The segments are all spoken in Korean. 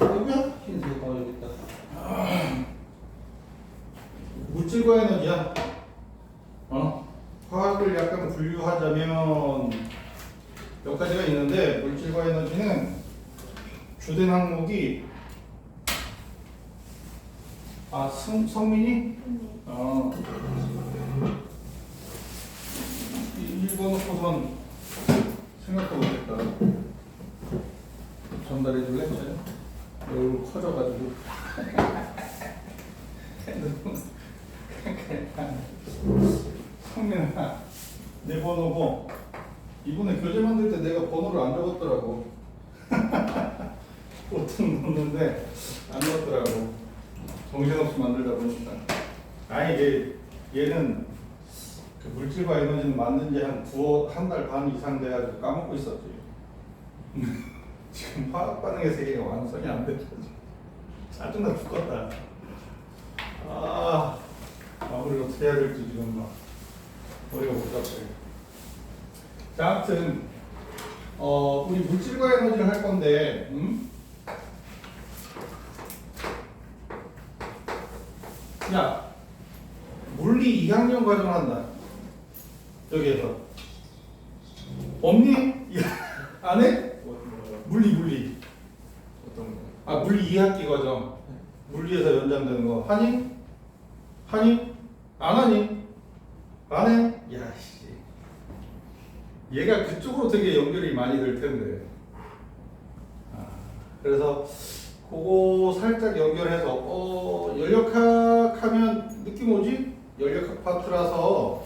여기야? 흰색 여기 있다. 물질과 에너지야. 화학을 약간 분류하자면 몇 가지가 있는데 물질과 에너지는 주된 항목이 성민이? 읽어놓고선 생각도 못했다. 전달해 줄래? 얼굴 커져가지고. 성민아, 내 번호고 이번에 교재 만들 때 내가 번호를 안 적었더라고. 보통 넣는데 안 넣었더라고. 정신없이 만들다 보니까. 아니 얘는 그 물질과 에너지는 만든 지 한 달 반 이상 돼가지고 까먹고 있었지. 지금 화학 반응의 세계가 완성이 안 됐어. 짜증나 죽겠다. 마무리를 어떻게 해야 될지 지금 막 머리가 복잡해. 자, 아무튼 우리 물질과 에너지를 할 건데, 야, 물리 2학년 과정 한다. 여기에서 없니? 안 해? 물리. 어떤 거? 물리 2학기 과정. 물리에서 연장되는 거 하니? 안 하니? 안 해? 야, 씨. 얘가 그쪽으로 되게 연결이 많이 될 텐데. 그래서 그거 살짝 연결해서 연력학 하면 느낌 오지? 연력학 파트라서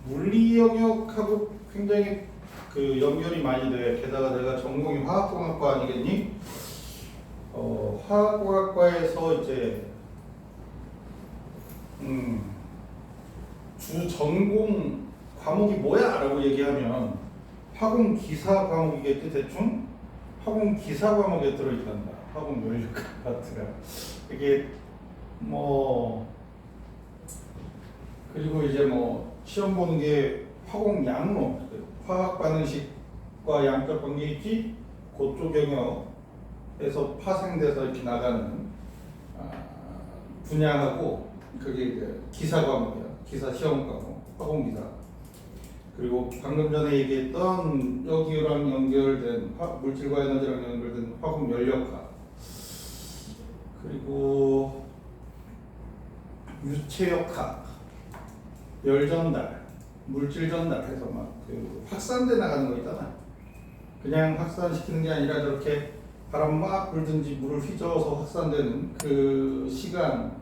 물리 영역하고 굉장히 그 연결이 많이 돼. 게다가 내가 전공이 화학공학과 아니겠니? 화학공학과에서 이제 주 전공 과목이 뭐야? 라고 얘기하면 화공기사 과목이겠지 대충? 화공기사 과목에 들어있단다. 화공연력학 파트가. 이게 그리고 이제 시험 보는 게 화공양론, 화학 반응식과 양적 관계 있지? 그쪽 영역에서 파생돼서 이렇게 나가는 분야하고 그게 이제 기사 과목이야. 기사 시험 과목, 화공기사. 그리고 방금 전에 얘기했던 여기랑 연결된 물질과 에너지랑 연결된 화공연력학. 그리고 유체역학, 열전달, 물질 전달해서 막 그 확산돼 나가는 거 있잖아. 그냥 확산시키는 게 아니라 저렇게 바람 막 불든지 물을 휘저어서 확산되는 그 시간,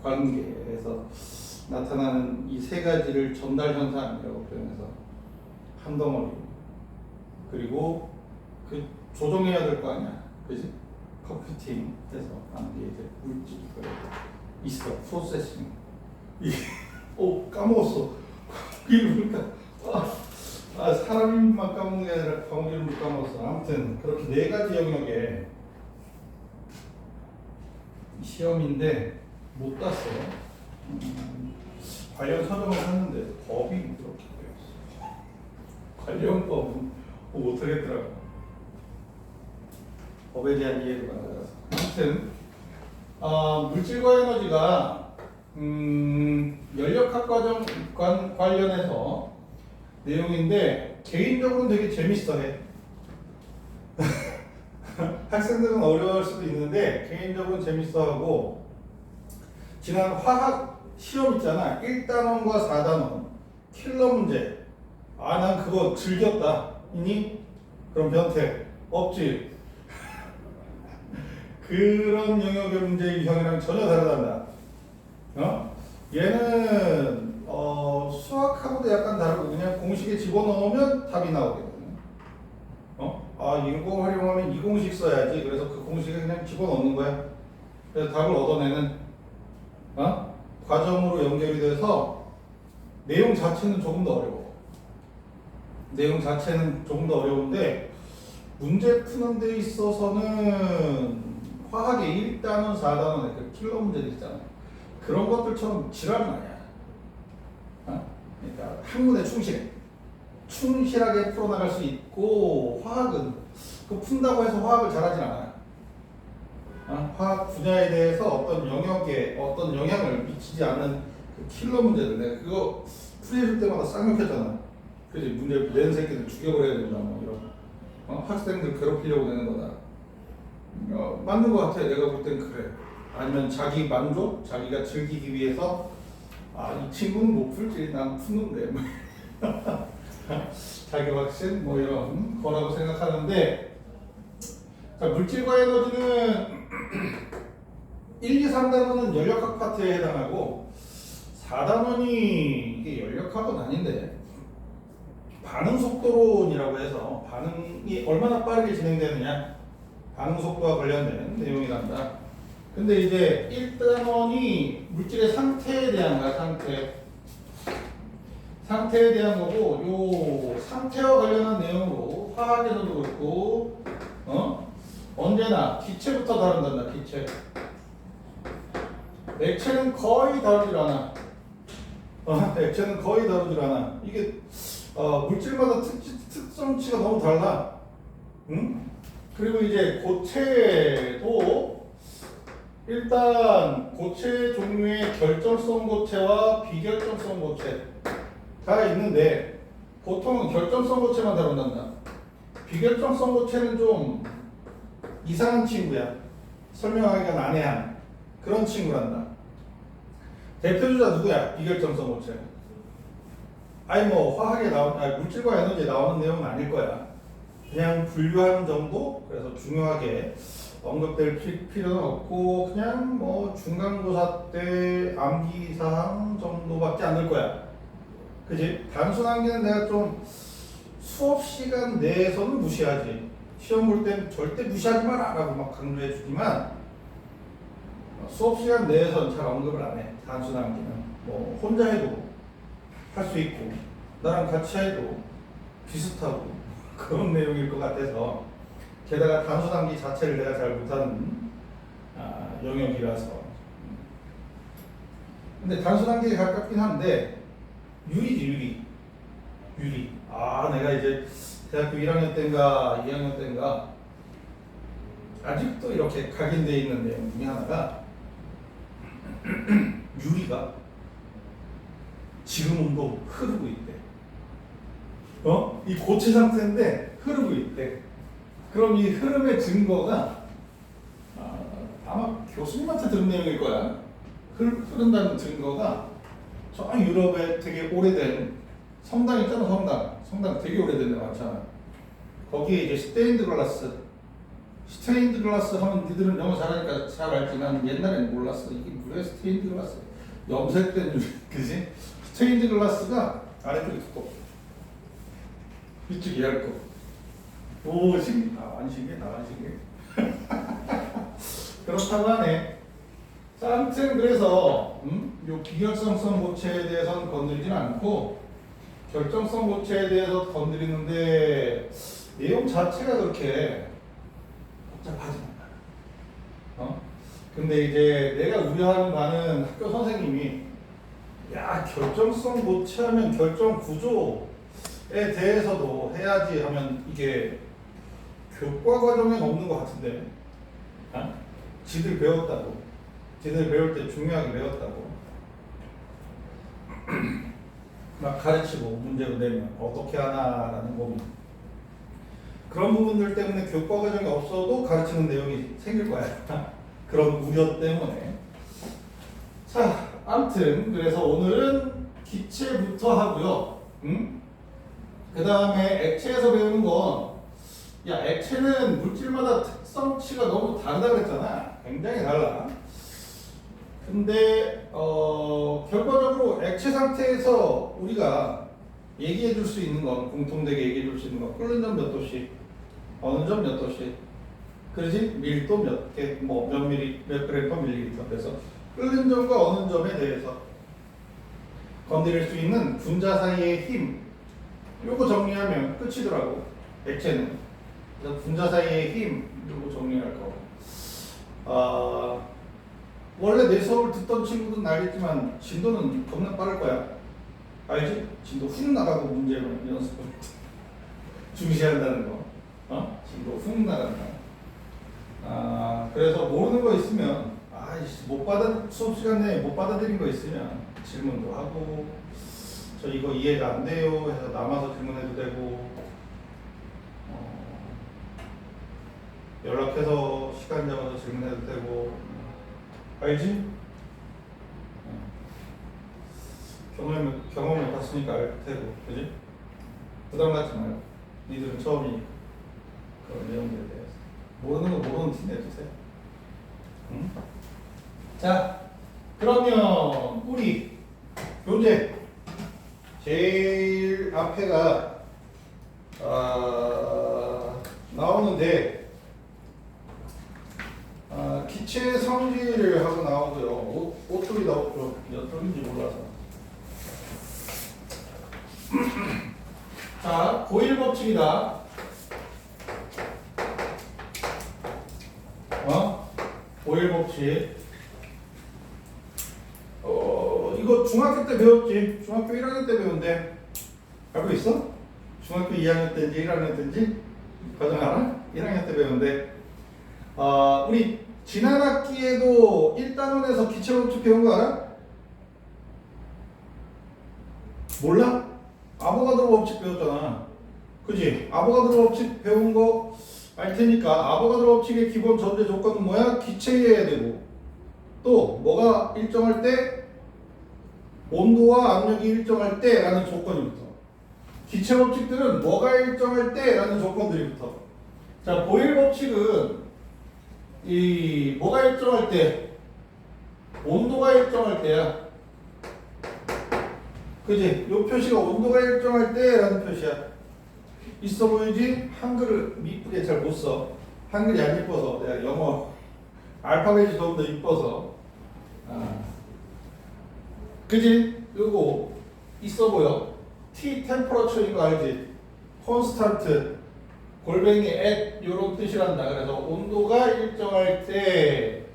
관계에서 나타나는 이 세 가지를 전달 현상이라고 표현해서 한 덩어리. 그리고 그 조정해야 될 거 아니야, 그지? 컴퓨팅해서 이게 이제 물질 있어, 프로세싱. 까먹었어. 이러니까 사람 이름만 까먹는 게 아니라 과목 이름을 까먹었어. 아무튼 그렇게 네 가지 영역에 시험인데 못 땄어. 관련 서적을 샀는데 법이 그렇게 되었어. 관련 법은 못하겠더라고. 법에 대한 이해도가 낮아서. 아무튼 물질과 에너지가 연력학 과정 관련해서 내용인데 개인적으로는 되게 재밌어해. 학생들은 어려울 수도 있는데 개인적으로는 재밌어하고 지난 화학 시험 있잖아. 1단원과 4단원 킬러 문제. 난 그거 즐겼다. 있니? 그럼 변태. 없지. 그런 영역의 문제 유형이랑 전혀 다르단다. 얘는 수학하고도 약간 다르고 그냥 공식에 집어넣으면 답이 나오거든요. 이거 활용하면 이 공식 써야지. 그래서 그 공식에 그냥 집어넣는 거야. 그래서 답을 얻어내는 과정으로 연결이 돼서 내용 자체는 조금 더 어려워. 내용 자체는 조금 더 어려운데 문제 푸는 데 있어서는 화학의 1단원, 4단원의 그 킬러 문제들 있잖아요. 그런 것들처럼 지랄은 아니야. 그러니까 학문에 충실해. 충실하게 풀어나갈 수 있고, 화학은 그 푼다고 해서 화학을 잘하진 않아요. 화학 분야에 대해서 어떤 영역에 어떤 영향을 미치지 않는 그 킬러 문제들, 내가 그거 풀이해줄 때마다 쌍욕했잖아. 그지? 문제 낸 새끼들 죽여버려야 된다 뭐 이런. 학생들 괴롭히려고 내는 거다. 맞는 거 같아. 내가 볼 땐 그래. 아니면 자기 만족, 자기가 즐기기 위해서 이 친구는 못 풀지, 난 푸는데 뭐. 자기 확신 뭐 이런 거라고 생각하는데, 자, 물질과 에너지는 1, 2, 3단원은 연력학 파트에 해당하고 4단원이 이게 연력학은 아닌데 반응 속도론이라고 해서 반응이 얼마나 빠르게 진행되느냐, 반응 속도와 관련된 내용이란다. 근데 이제 1단원이 물질의 상태에 대한 거야. 상태에 대한 거고, 요 상태와 관련한 내용으로 화학에서도 그렇고 언제나 기체부터 다룬단다. 기체. 액체는 거의 다루질 않아. 액체는 거의 다루질 않아. 이게 물질마다 특성치가 너무 달라. 응? 그리고 이제 고체도 일단 고체 종류의 결정성 고체와 비결정성 고체가 있는데, 보통은 결정성 고체만 다룬단다. 비결정성 고체는 좀 이상한 친구야. 설명하기가 난해한 그런 친구란다. 대표주자 누구야? 비결정성 고체. 뭐 화학에 물질과 에너지에 나오는 내용은 아닐 거야. 그냥 분류하는 정도. 그래서 중요하게 언급될 필요는 없고, 그냥 뭐 중간고사 때 암기사항 정도밖에 안 될 거야. 그지? 단순 암기는 내가 좀 수업 시간 내에서는 무시하지. 시험 볼 땐 절대 무시하지 마라 라고 막 강조해 주지만, 수업 시간 내에서는 잘 언급을 안 해. 단순 암기는 뭐 혼자 해도 할 수 있고, 나랑 같이 해도 비슷하고 그런 내용일 것 같아서, 게다가 단순 암기 자체를 내가 잘 못하는 영역이라서. 근데 단순 암기에 가깝긴 한데 유리. 내가 이제 대학교 1학년 때인가 2학년 때인가 아직도 이렇게 각인되어 있는 내용 중에 하나가 유리가 지금도 흐르고 있대. 이 고체 상태인데 흐르고 있대. 그럼 이 흐름의 증거가 아마 교수님한테 들은 내용일 거야. 흐른다는 증거가 저 유럽에 되게 오래된 성당 있잖아. 성당 되게 오래된 데 많잖아. 거기에 이제 스테인드 글라스 하면 니들은 영어 잘하니까 잘 알지. 난 옛날엔 몰랐어. 이게 뭐야 스테인드 글라스. 염색된 그지? 스테인드 글라스가 아래쪽이 두껍고 위쪽이 얇고. 오, 안 신기해? 안 신기해? 그렇다고 하네. 자, 아무튼 그래서 요 비결성성 고체에 대해서는 건드리진 않고 결정성 고체에 대해서 건드리는데, 내용 자체가 그렇게 복잡하지 않아. 근데 이제 내가 우려하는 바는 학교 선생님이 결정성 고체하면 결정 구조에 대해서도 해야지 하면 이게 교과 과정에 없는 것 같은데, 지들 배웠다고, 지들 배울 때 중요하게 배웠다고 막 가르치고 문제로 내면 어떻게 하나라는 고민, 그런 부분들 때문에 교과 과정이 없어도 가르치는 내용이 생길 거야. 그런 우려 때문에. 자, 아무튼 그래서 오늘은 기체부터 하고요. 그 다음에 액체에서 배우는 건, 액체는 물질마다 특성치가 너무 다르다 그랬잖아. 굉장히 달라. 근데 결과적으로 액체 상태에서 우리가 얘기해 줄 수 있는 건, 공통되게 얘기해 줄 수 있는 건 끓는 점 몇 도씩, 어느 점 몇 도씩, 그러지? 밀도 몇 개, 뭐 몇 미리, 몇 그램 퍼 밀리리터. 그래서 끓는 점과 어느 점에 대해서 건드릴 수 있는 분자 사이의 힘, 요거 정리하면 끝이더라고. 액체는. 그래서 분자 사이의 힘, 요거 정리할 거. 원래 내 수업을 듣던 친구들은 알겠지만 진도는 겁나 빠를 거야. 알지? 진도 훅 나가고 문제 연습을 중시한다는 거. 진도 훅 나간다. 그래서 모르는 거 있으면 수업 시간 내에 못 받아들인 거 있으면 질문도 하고 저 이거 이해가 안 돼요 해서 남아서 질문해도 되고 연락해서 시간 잡아서 질문해도 되고 알지? 경험을 봤으니까 알 테고 그지? 부담 갖지 말고 니들은 처음이니까 그런 내용들에 대해서 모르는 거 모르는 티 내주세요. 응? 자 그러면 우리 교재 제일 앞에가 나오는데 기체 성질을 하고 나오고요. 옷쪽이 나오죠. 몇 쪽인지 몰라서. 자, 고일 법칙이다. 고일 법칙. 이거 중학교 때 배웠지? 중학교 1학년 때 배웠는데 알고 있어? 중학교 2학년 때인지 1학년 때인지 과정 알아? 1학년 때 배웠는데 우리 지난 학기에도 1단원에서 기체 법칙 배운 거 알아? 몰라? 아보가드로 법칙 배웠잖아. 그지? 아보가드로 법칙 배운 거 알 테니까 아보가드로 법칙의 기본 전제 조건은 뭐야? 기체여야 되고 또 뭐가 일정할 때? 온도와 압력이 일정할 때 라는 조건이 붙어. 기체 법칙들은 뭐가 일정할 때 라는 조건들이 붙어. 자, 보일 법칙은 뭐가 일정할 때? 온도가 일정할 때야. 그지? 요 표시가 온도가 일정할 때 라는 표시야. 있어 보이지? 한글을 이쁘게 잘 못 써. 한글이 안 이뻐서 내가 영어 알파벳이 좀 더 이뻐서 그지? 요거 있어 보여. T 템퍼러처인 거 알지? 콘스탄트 골뱅이 at 요런 뜻이란다. 그래서 온도가 일정할 때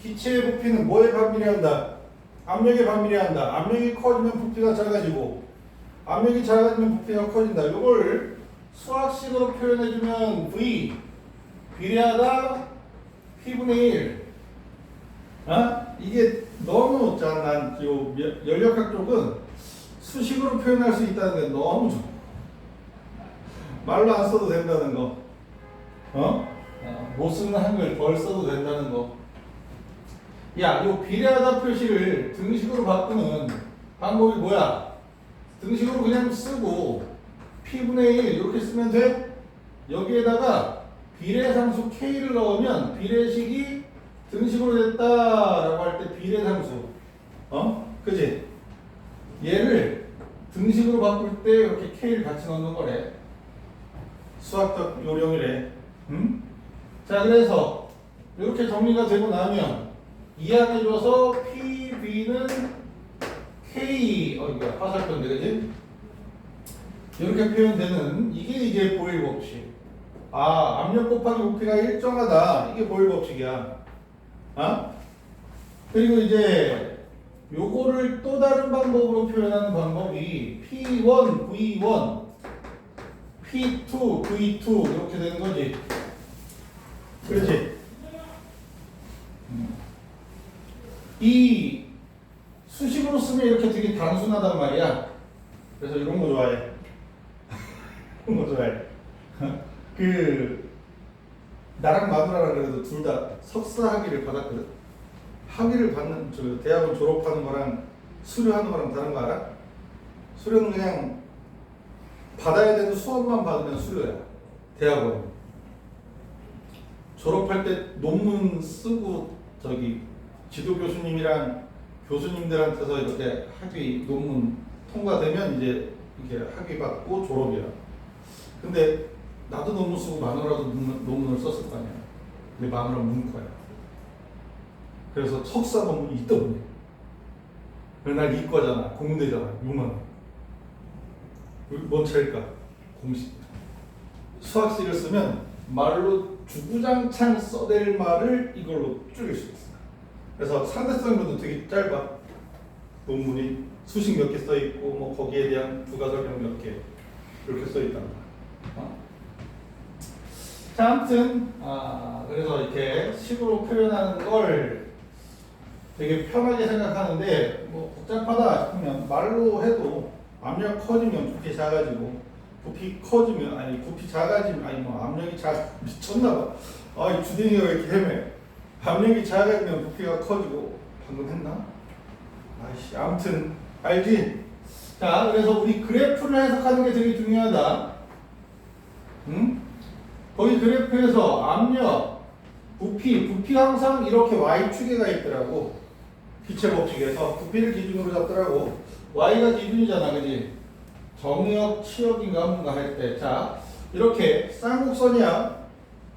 기체의 부피는 뭐에 반비례한다? 압력에 반비례한다. 압력이 커지면 부피가 작아지고 압력이 작아지면 부피가 커진다. 요걸 수학식으로 표현해주면 V 비례하다 P분의 1 이게 너무 난 연력학 쪽은 수식으로 표현할 수 있다는 게 너무 좋아. 말로 안 써도 된다는 거. 못 쓰는 한글 덜 써도 된다는 거. 야, 요 비례하다 표시를 등식으로 바꾸는 방법이 뭐야? 등식으로 그냥 쓰고 P분의 1 이렇게 쓰면 돼? 여기에다가 비례상수 K를 넣으면 비례식이 등식으로 됐다라고 할 때 비례상수. 그지? 얘를 등식으로 바꿀 때 이렇게 K를 같이 넣는 거래. 수학적 요령이래. 자, 그래서 이렇게 정리가 되고 나면 이항해줘서 PB는 K, 이거 화살표인데, 그지? 이렇게 표현되는 이게 보일 법칙. 압력 곱하기 부피가 일정하다. 이게 보일 법칙이야. 그리고 이제 요거를 또 다른 방법으로 표현하는 방법이 P1, V1, P2, V2 이렇게 되는 거지. 그렇지? 이 수식으로 쓰면 이렇게 되게 단순하단 말이야. 그래서 이런 거 좋아해. 이런 거 좋아해. 나랑 마누라랑 그래도 둘 다 석사 학위를 받았거든. 학위를 받는 대학을 졸업하는 거랑 수료하는 거랑 다른 거 알아? 수료는 그냥 받아야 되는 수업만 받으면 수료야. 대학원. 졸업할 때 논문 쓰고 지도 교수님이랑 교수님들한테서 이렇게 학위 논문 통과되면 이제 이렇게 학위 받고 졸업이야. 근데 나도 논문 쓰고 마누라도 논문을 썼을 거 아니야. 근데 마누라 문과야. 그래서 석사 논문이 있더군요. 난 이과잖아. 공대잖아. 6만 원. 뭔 차일까? 공식. 수학식을 쓰면 말로 주구장창 써댈 말을 이걸로 줄일 수 있어. 그래서 상대성으로도 되게 짧아. 논문이. 수식 몇 개 써 있고 뭐 거기에 대한 부가 설명 몇 개 이렇게 써 있단 말이야. 자, 아무튼 그래서 이렇게 식으로 표현하는 걸 되게 편하게 생각하는데 뭐 복잡하다 싶으면 말로 해도 압력 커지면 부피 작아지고 부피 커지면 아니 부피 작아지면 아니 뭐 압력이 미쳤나봐. 이 주댕이가 왜 이렇게 헤매? 압력이 작아지면 부피가 커지고 방금 했나? 아이씨 아무튼 알지? 자 그래서 우리 그래프를 해석하는 게 되게 중요하다. 응? 거기 그래프에서 압력, 부피 항상 이렇게 y축에가 있더라고. 기체 법칙에서 부피를 기준으로 잡더라고. y가 기준이잖아, 그지? 정역, 치역인가 뭔가 할 때. 자, 이렇게 쌍곡선이야.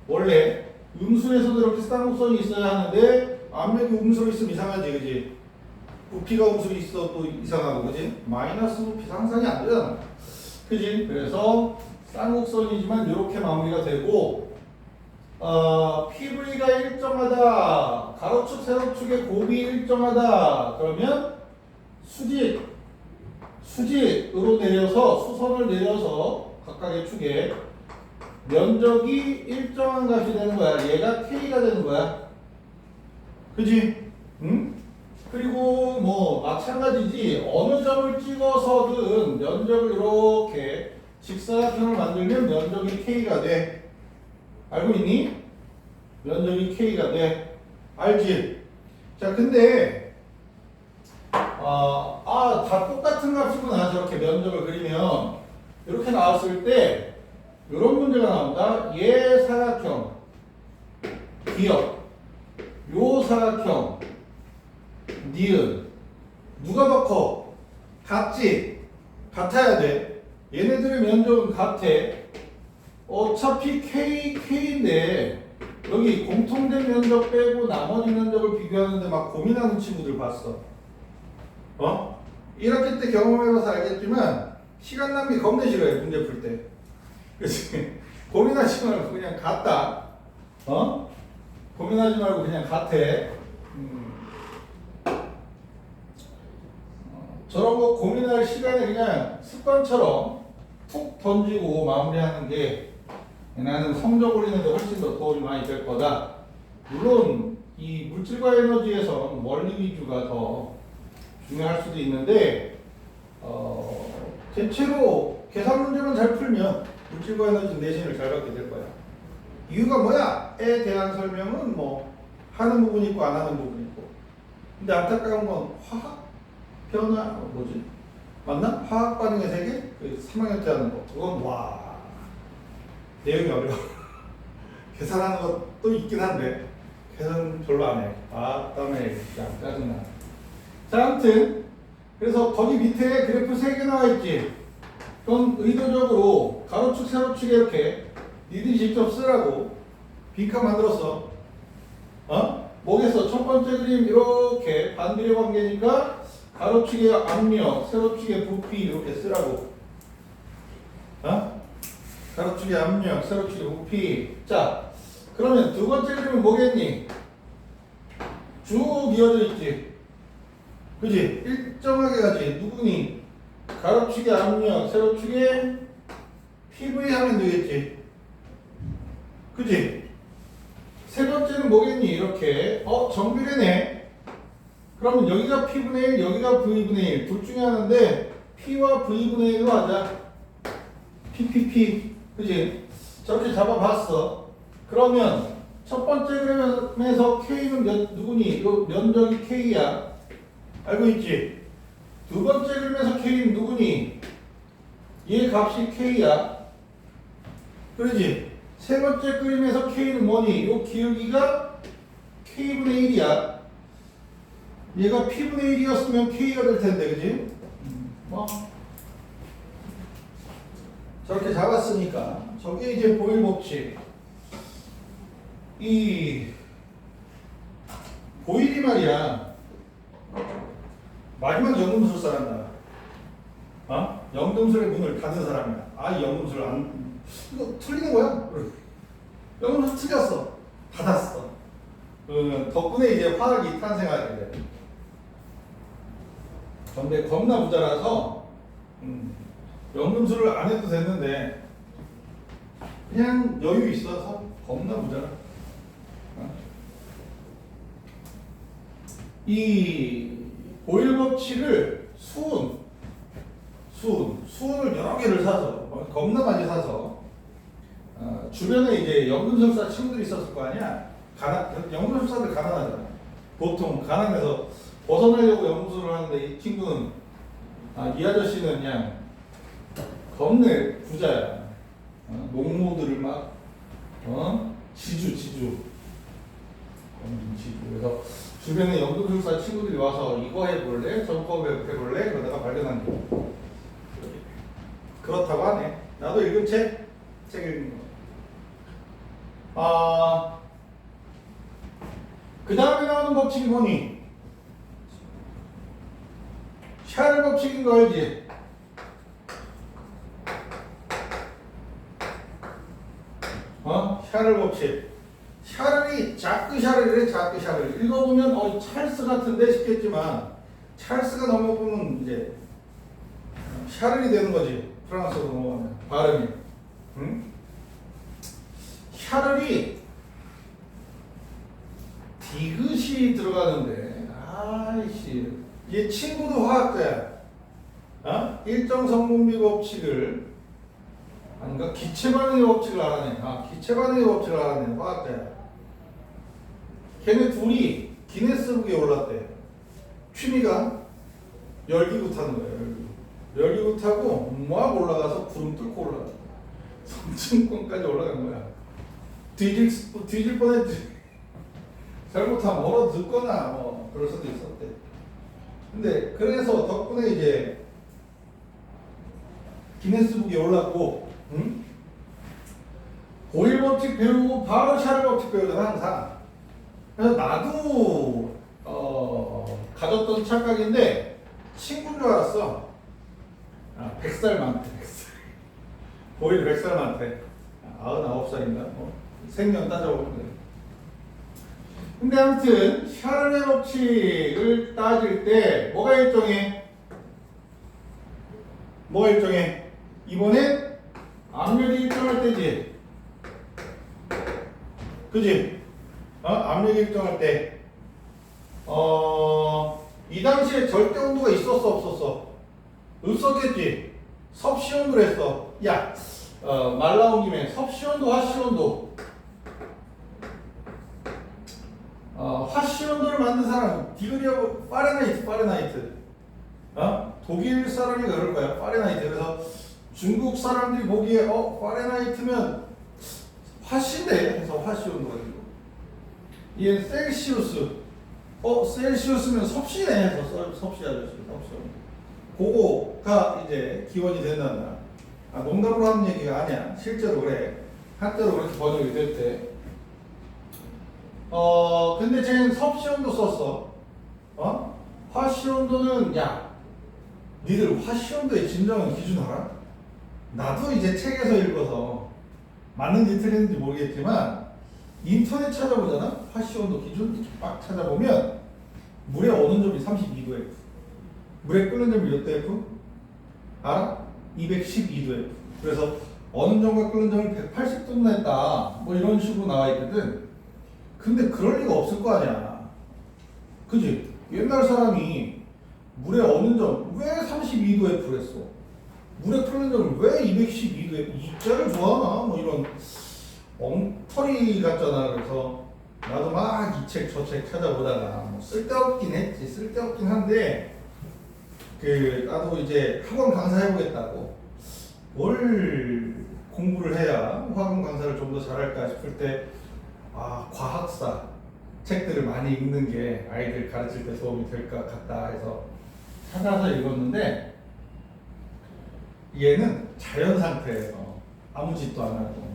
원래 음수에서도 이렇게 쌍곡선이 있어야 하는데 압력이 음수로 있으면 이상하지, 그지? 부피가 음수로 있어도 이상하고, 그지? 마이너스 부피 상상이 안 되잖아. 그지? 그래서 쌍곡선이지만 이렇게 마무리가 되고 PV가 일정하다. 가로축, 세로축의 곱이 일정하다. 그러면 수직으로 내려서 수선을 내려서 각각의 축에 면적이 일정한 값이 되는 거야. 얘가 K가 되는 거야. 그지? 응? 그리고 뭐 마찬가지지. 어느 점을 찍어서든 면적을 이렇게 직사각형을 만들면 면적이 K가 돼. 알고 있니? 면적이 K가 돼. 알지? 자, 근데 다 똑같은 값이구나. 저렇게 면적을 그리면 이렇게 나왔을 때 이런 문제가 나온다. 얘 사각형 기역, 요 사각형 니은 누가 더 커? 같지? 같아야 돼. 얘네들의 면적은 같아. 어차피 K인데 여기 공통된 면적 빼고 나머지 면적을 비교하는데 막 고민하는 친구들 봤어. 1학기 때 경험해봐서 알겠지만 시간 낭비 겁내 싫어해, 문제 풀 때. 그치? 고민하지 말고 그냥 같다. 고민하지 말고 그냥 같아. 저런 거 고민할 시간에 그냥 습관처럼 툭 던지고 마무리하는 게 나는 성적 올리는데 훨씬 더 도움이 많이 될 거다. 물론 이 물질과 에너지에선 원리 위주가 더 중요할 수도 있는데 대체로 계산 문제만 잘 풀면 물질과 에너지 내신을 잘 받게 될 거야. 이유가 뭐야?에 대한 설명은 뭐 하는 부분이 있고 안 하는 부분이 있고. 근데 안타까운 건 화학 변화 뭐지? 맞나? 화학 반응의 세계? 그 3학년 때 하는 거. 그건 와 내용이 어려워. 계산하는 것도 있긴 한데 계산 별로 안 해. 땀에 그냥 짜증나. 자, 아무튼 그래서 거기 밑에 그래프 3개 나와 있지. 그건 의도적으로 가로축, 세로축에 이렇게 니들이 직접 쓰라고 빈칸 만들었어. 뭐겠어? 첫 번째 그림 이렇게 반비례 관계니까 가로축의 압력, 세로축의 부피 이렇게 쓰라고. 가로축의 압력, 세로축의 부피. 자, 그러면 두 번째 그림은 뭐겠니? 쭉 이어져 있지. 그지? 일정하게 가지. 누구니? 가로축의 압력, 세로축의 PV 하면 되겠지. 그지? 세 번째는 뭐겠니? 이렇게. 정비례네. 그러면 여기가 P분의 1, 여기가 V분의 1. 둘 중에 하나인데 P와 V분의 1로 하자. PPP. 그지? 저렇게 잡아봤어. 그러면 첫 번째 그림에서 K는 누구니? 요 면적이 K야. 알고 있지? 두 번째 그림에서 K는 누구니? 얘 값이 K야. 그러지? 세 번째 그림에서 K는 뭐니? 요 기울기가 K분의 1이야. 얘가 P분의 1이었으면 K가 될 텐데, 그지? 저렇게 잡았으니까 저게 이제 보일 법칙. 이 보일이 말이야. 마지막 연금술 사람이야. 연금술의 문을 닫은 사람이야. 이 연금술 이거 틀리는 거야? 연금술 틀렸어. 닫았어. 덕분에 이제 화학이 탄생하게 돼. 근데 겁나 부자라서 연금술을 안 해도 됐는데 그냥 여유 있어서 겁나 부자라. 이 보일 법칙을 수은을 여러 개를 사서 겁나 많이 사서 주변에 이제 연금술사 친구들이 있었을 거 아니야. 연금술사들 가난하잖아. 보통 가난해서 벗어나려고 연금술을 하는데 이 친구는 이 아저씨는 그냥 겁내 부자야. 농모들을 막 지주 그래서 주변에 연금술사 친구들이 와서 이거 해볼래? 저거 해볼래? 그러다가 발견한 게 그렇다고 하네. 나도 읽은 책 읽은 거. 그 다음에 나오는 법칙이 뭐니? 샤를 법칙인 거 알지? 샤를 법칙. 샤를이 자크 샤를이래. 자크 샤를 읽어보면 찰스 같은데 싶겠지만 찰스가 넘어보면 이제 샤를이 되는 거지. 프랑스어로 넘어가면 발음이. 샤를이 디귿이 들어가는데 아이씨 얘 친구도 화학자야. 일정 성분비 법칙을 아닌가? 기체 반응의 법칙을 알아내. 기체 반응의 법칙을 알아내. 화학자야. 걔네 둘이 기네스북에 올랐대. 취미가 열기구 타는 거야. 열기구 타고 막 올라가서 구름 뚫고 올라가. 성층권까지 올라간 거야. 뒤질 뻔했지. 잘못하면 얼어 듣거나 뭐 그럴 수도 있었대. 근데 그래서 덕분에 이제 기네스북에 올랐고, 보일 법칙 배우고 바로 샤를 법칙 배우잖아 항상. 그래서 나도 가졌던 착각인데 친구인 줄 알았어. 100살 많대. 100살. 보일 100살 많대. 99살인가? 생년 따져보면 돼. 근데 아무튼 샤를의 법칙을 따질 때 뭐가 일정해? 이번에 압력이 일정할 때지. 그지? 압력이 일정할 때. 이 당시에 절대 온도가 있었어 없었어? 없었겠지. 섭씨 온도를 했어. 야, 말 나온 김에 섭씨 온도, 화씨 온도. 화씨 온도를 만든 사람 디그리하고 파레나이트. 독일 사람이 그럴 거야. 파레나이트. 그래서 중국 사람들이 보기에 파레나이트면 화씨인데 해서 화씨 온도가 되고, 얘 셀시우스. 셀시우스면 섭씨네 해서 섭씨 아저씨. 그거가 이제 기원이 된단다. 농담으로 하는 얘기가 아니야. 실제로 그래. 한때로 그렇게 번역이 됐대. 근데 쟤는 섭씨 온도 썼어. 화씨 온도는, 야, 니들 화씨 온도의 진정한 기준 알아? 나도 이제 책에서 읽어서 맞는지 틀리는지 모르겠지만 인터넷 찾아보잖아. 화씨 온도 기준 이렇게 막 찾아보면 물의 어느 점이 32도F, 물의 끓는 점이 몇 도F? 알아? 212도F. 그래서 어느 점과 끓는 점을 180도나 했다. 뭐 이런 식으로 나와 있거든. 근데 그럴 리가 없을 거 아니야. 그지? 옛날 사람이 물의 어느 점 왜 32도F를 했어? 물의 끓는 점을 왜 212도F? 이자를 좋아하나? 뭐 이런 엉터리 같잖아. 그래서 나도 막 이 책 저 책 찾아보다가 뭐 쓸데없긴 했지. 쓸데없긴 한데 나도 이제 학원 강사 해보겠다고 뭘 공부를 해야 학원 강사를 좀 더 잘할까 싶을 때 과학사 책들을 많이 읽는 게 아이들 가르칠 때 도움이 될 것 같다 해서 찾아서 읽었는데, 얘는 자연 상태에서 아무 짓도 안 하고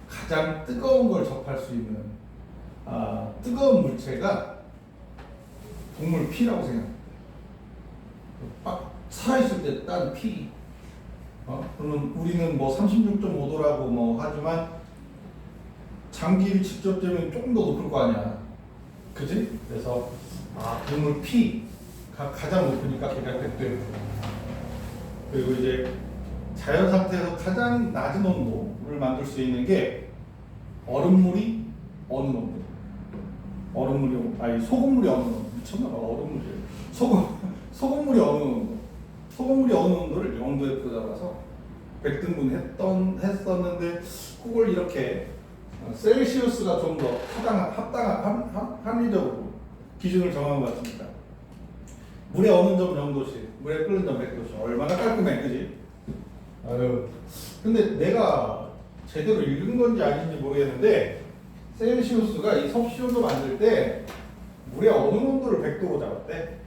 가장 뜨거운 걸 접할 수 있는 뜨거운 물체가 동물 피라고 생각합니다. 막 살아있을 때 딴 피. 그러면 우리는 뭐 36.5도라고 뭐 하지만 장기를 직접 재면 조금 더 높을 거 아니야. 그지? 그래서 동물 피가 가장 높으니까 걔가 100도예요. 그리고 이제 자연 상태에서 가장 낮은 온도를 만들 수 있는 게 얼음물이 어느 온도? 소금물이 어느 온도? 미쳤나봐. 얼음물이 소금물이 어느 온도? 소금물이 어느 온도를 0도에 잡아서 100등분 했었는데 그걸 이렇게 셀시우스가 좀 더 합리적으로 기준을 정한 것 같습니다. 물에 어느 점 0도씩, 물에 끓는 점 100도씩. 얼마나 깔끔해, 그지? 아유, 근데 내가 제대로 읽은 건지 아닌지 모르겠는데 셀시우스가 이 섭씨온도 만들 때 물의 어느 온도를 100도로 잡았대.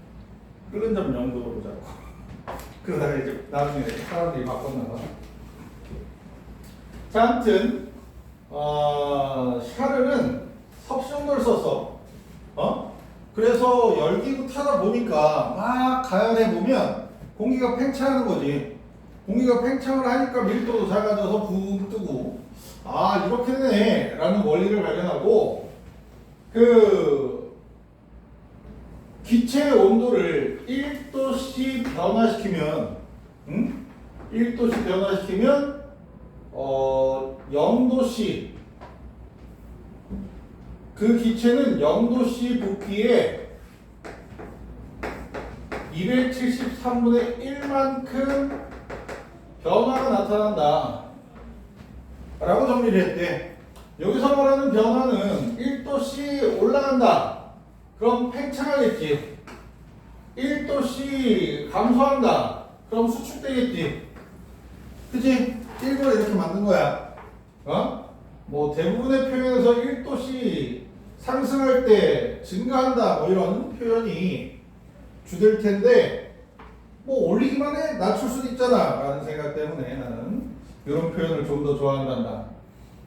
끓는 점 0도로 잡고. 그러다가 이제 나중에 사람들이 바꿨나 봐. 자, 아무튼 샤르는 섭씨온도를 썼어. 그래서 열기구 타다 보니까 막 가열해 보면 공기가 팽창하는 거지. 공기가 팽창을 하니까 밀도도 작아져서 붕 뜨고, 아 이렇게 되네 라는 원리를 발견하고, 그 기체의 온도를 1도씩 변화시키면 1도씩 변화시키면 0도씩, 그 기체는 0도씨 부피에 273분의 1만큼 변화가 나타난다 라고 정리를 했대. 여기서 말하는 변화는 1도씨 올라간다, 그럼 팽창하겠지. 1도씨 감소한다, 그럼 수축되겠지. 그치? 일부러 이렇게 만든 거야. 뭐 대부분의 표현에서 1도씨 상승할 때 증가한다 뭐 이런 표현이 주될 텐데, 뭐 올리기만 해 낮출 수도 있잖아 라는 생각 때문에 나는 이런 표현을 좀 더 좋아한단다.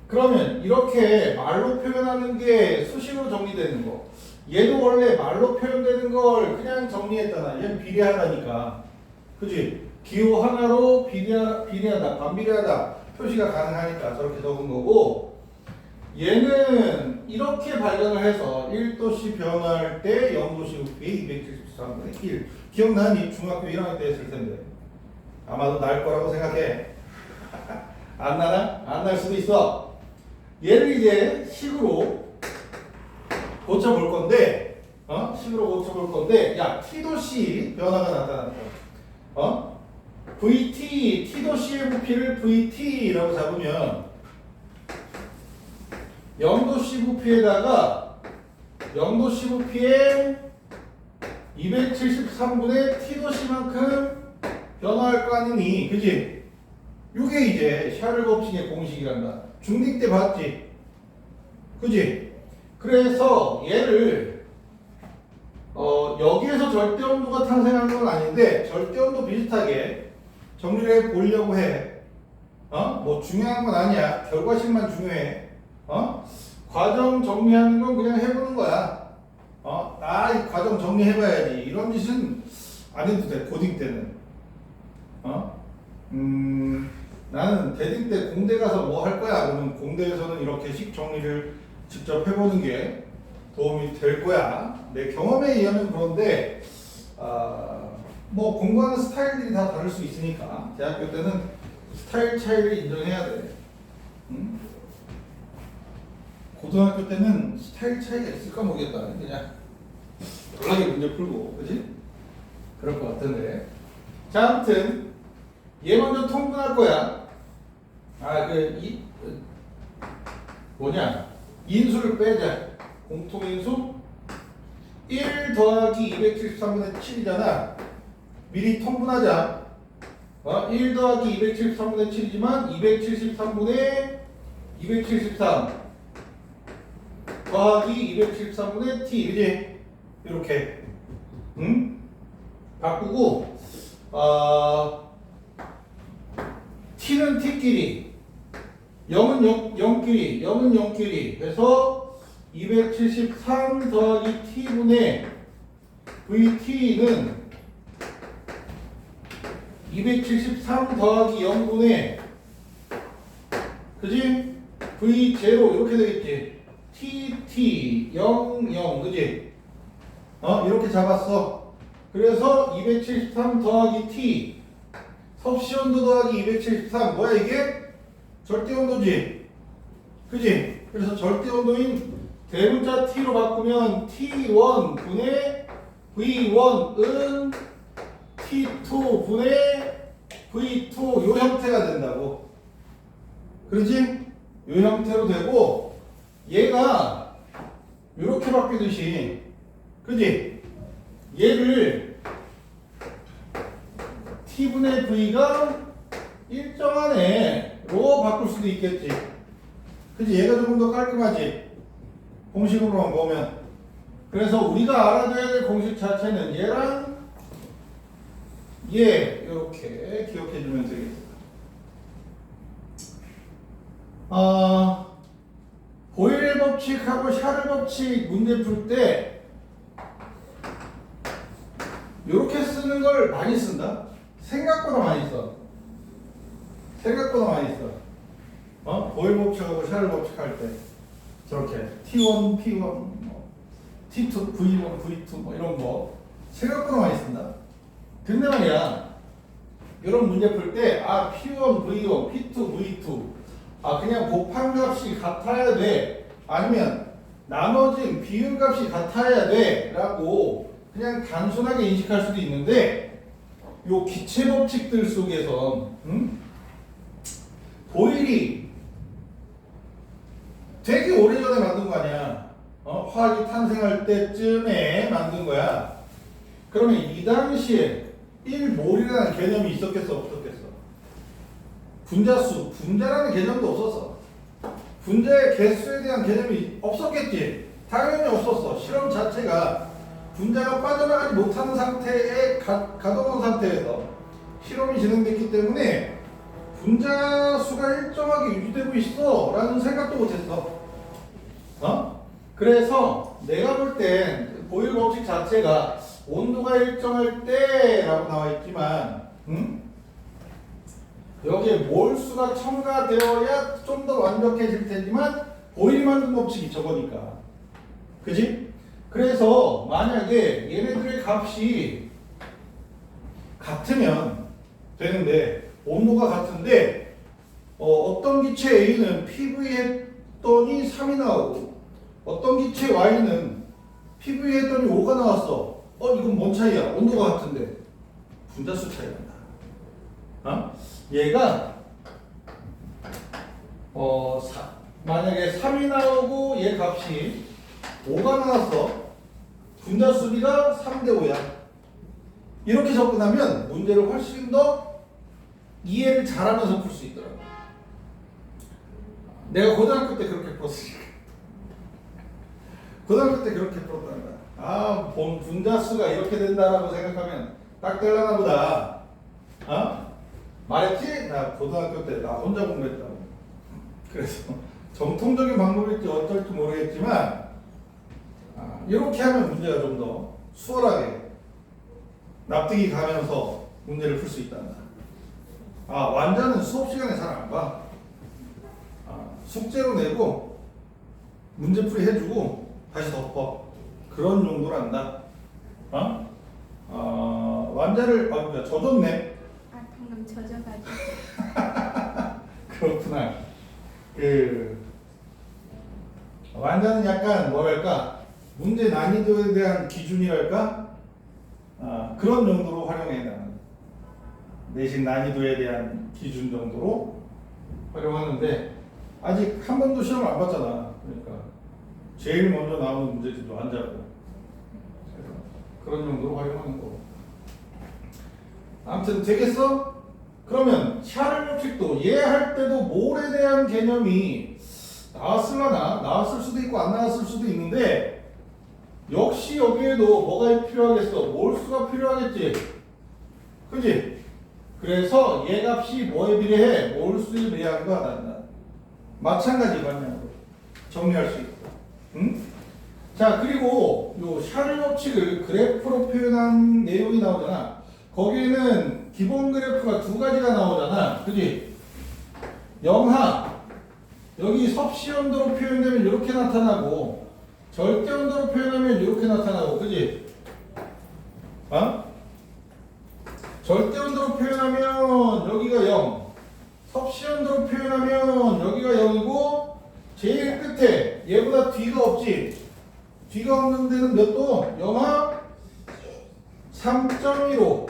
그러면 이렇게 말로 표현하는 게 수식으로 정리되는 거, 얘도 원래 말로 표현되는 걸 그냥 정리했잖아. 얘는 비례하다니까, 그치? 기호 하나로 비례하다, 반비례하다 표시가 가능하니까 저렇게 적은 거고, 얘는 이렇게 발견을 해서 1도씨 변화할 때 0도씨 부피에 273분의 1. 기억나니? 중학교 1학년 때 했을 텐데. 아마도 날 거라고 생각해. 안 나나? 안 날 수도 있어. 얘를 이제 식으로 고쳐볼 건데, 식으로 고쳐볼 건데, 야, T도씨 변화가 나타났어. VT, T도씨의 부피를 VT라고 잡으면 0도씨 부피에다가 0도씨 부피에 273분의 T도씨만큼 변화할 거 아니니, 그지? 요게 이제 샤를 법칙의 공식이란다. 중딩 때 봤지? 그지? 그래서 얘를 여기에서 절대 온도가 탄생하는 건 아닌데 절대 온도 비슷하게 정리를 해 보려고 해. 뭐 중요한 건 아니야. 결과식만 중요해. 과정 정리하는 건 그냥 해보는 거야. 이 과정 정리해봐야지. 이런 짓은 안 해도 돼. 고딩 때는. 나는 대딩 때 공대 가서 뭐 할 거야? 그러면 공대에서는 이렇게 식 정리를 직접 해보는 게 도움이 될 거야. 내 경험에 의하면 그런데, 뭐 공부하는 스타일들이 다 다를 수 있으니까 대학교 때는 스타일 차이를 인정해야 돼. 고등학교 때는 스타일 차이가 있을까 모르겠다. 그냥 연락에 문제 풀고, 그지? 그럴 것 같은데. 자, 아무튼 얘 먼저 통분할 거야. 인수를 빼자. 공통인수 1 더하기 273분의 7이잖아. 미리 통분하자. 1 더하기 273분의 7이지만 273분의 273 더하기 273분의 t, 그지? 이렇게 바꾸고, t는 t끼리, 0은 0끼리, 0은 0끼리 해서 273 더하기 t분의 vt는 273 더하기 0분의, 그지? v0 이렇게 되겠지. tt 0 0, 그지? 이렇게 잡았어. 그래서 273 더하기 t 섭씨 온도 더하기 273 뭐야 이게? 절대 온도지. 그지? 그래서 절대 온도인 대문자 t로 바꾸면 t1 분의 v1은 t2 분의 v2 요 형태가 된다고. 그러지? 요 형태로 되고 얘가 이렇게 바뀌듯이 그지? 얘를 t분의 v가 일정한 애로 바꿀 수도 있겠지. 그지? 얘가 조금 더 깔끔하지? 공식으로만 보면. 그래서 우리가 알아둬야 될 공식 자체는 얘랑 얘 이렇게 기억해 주면 되겠다. 보일 법칙하고 샤를 법칙 문제 풀 때 이렇게 쓰는 걸 많이 쓴다. 생각보다 많이 써. 생각보다 많이 써. 보일 법칙하고 샤를 법칙 할 때 저렇게 T1, P1, T2, V1, V2 뭐 이런 거 생각보다 많이 쓴다. 근데 말이야 이런 문제 풀 때 P1, V1, P2, V2 그냥 곱한값이 같아야 돼 아니면 나머진 비율값이 같아야 돼 라고 그냥 단순하게 인식할 수도 있는데 요 기체 법칙들 속에서 보일이 되게 오래전에 만든 거 아니야. 화학이 탄생할 때쯤에 만든 거야. 그러면 이 당시에 1몰이라는 개념이 있었겠어 없었겠어? 분자수, 분자라는 개념도 없었어. 분자의 개수에 대한 개념이 없었겠지. 당연히 없었어. 실험 자체가 분자가 빠져나가지 못하는 상태에 가둬놓은 상태에서 실험이 진행됐기 때문에 분자 수가 일정하게 유지되고 있어 라는 생각도 못했어. 그래서 내가 볼 땐 보일 법칙 자체가 온도가 일정할 때 라고 나와 있지만 여기에 몰수가 첨가되어야 좀 더 완벽해질 테지만 보일이 만든 법칙이 저거니까. 그지? 그래서 만약에 얘네들의 값이 같으면 되는데 온도가 같은데 어떤 기체 A는 PV 했더니 3이 나오고 어떤 기체 Y는 PV 했더니 5가 나왔어. 이건 뭔 차이야? 온도가 같은데 분자수 차이 난다. 얘가 만약에 3이 나오고 얘 값이 5가 나왔어. 분자수비가 3대 5야. 이렇게 접근하면 문제를 훨씬 더 이해를 잘하면서 풀 수 있더라고. 내가 고등학교 때 그렇게 풀었으니까. 고등학교 때 그렇게 풀었다는 거야. 분자수가 이렇게 된다라고 생각하면 딱 되려나 보다. 말했지? 나 고등학교 때 나 혼자 공부했다고. 그래서 정통적인 방법일지 어쩔지 모르겠지만 이렇게 하면 문제가 좀 더 수월하게 납득이 가면서 문제를 풀 수 있단다. 완자는 수업 시간에 잘 안 봐. 숙제로 내고 문제풀이 해주고 다시 덮어. 그런 정도로 한다. 완자를 그러니까 젖었네. 방금 젖어가지고. 그렇구나. 완자는 약간 뭐랄까 문제 난이도에 대한 기준이랄까 그런 정도로 활용해 나는 내신 난이도에 대한 기준 정도로 활용하는데 아직 한 번도 시험을 안 봤잖아. 그러니까 제일 먼저 나오는 문제들도 완자고 그런 정도로 활용하는 거고. 아무튼 되겠어? 그러면 샤를 법칙도 얘 할 때도 몰에 대한 개념이 나왔을 수도 있고 안 나왔을 수도 있는데 역시 여기에도 뭐가 필요하겠어? 몰수가 필요하겠지. 그지? 그래서 얘 값이 뭐에 비례해? 몰수에 비례하는 거 하다. 마찬가지 방향으로 정리할 수 있고. 자, 그리고 요 샤를 법칙을 그래프로 표현한 내용이 나오잖아. 거기에는 기본 그래프가 두 가지가 나오잖아. 그지? 영하 여기 섭씨 온도로 표현되면 이렇게 나타나고 절대 온도로 표현하면 이렇게 나타나고. 그지? 절대 온도로 표현하면 여기가 0, 섭씨 온도로 표현하면 여기가 0이고 제일 끝에 얘보다 뒤가 없지. 뒤가 없는 데는 몇 도? 영하 3.15.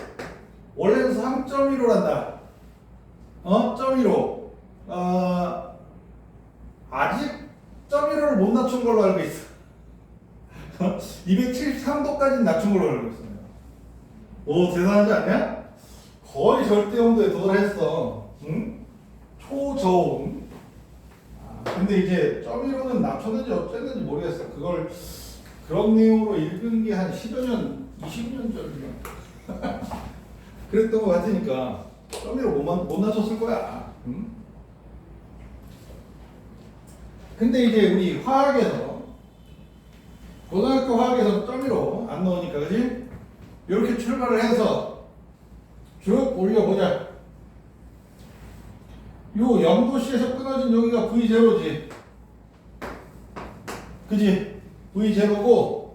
원래는 3.15란다. 0.15. 아직 0.15를 못 낮춘 걸로 알고 있어. 273도까지 낮춘 걸로 알고 있어요. 오, 대단하지 않냐? 거의 절대 온도에 도달했어. 응? 초저온. 근데 이제 0.15는 낮췄는지 어쨌는지 모르겠어. 그걸 그런 내용으로 읽은 게 한 10여 년, 20년 전이야. 그랬던 것 같으니까 0.15 못 낮췄을 거야. 응? 근데 이제 우리 화학에서 고등학교 화학에서 0.15 안 넣으니까 그지? 이렇게 출발을 해서 쭉 올려보자. 요 0도씨에서 끊어진 여기가 V0지. 그지? V0고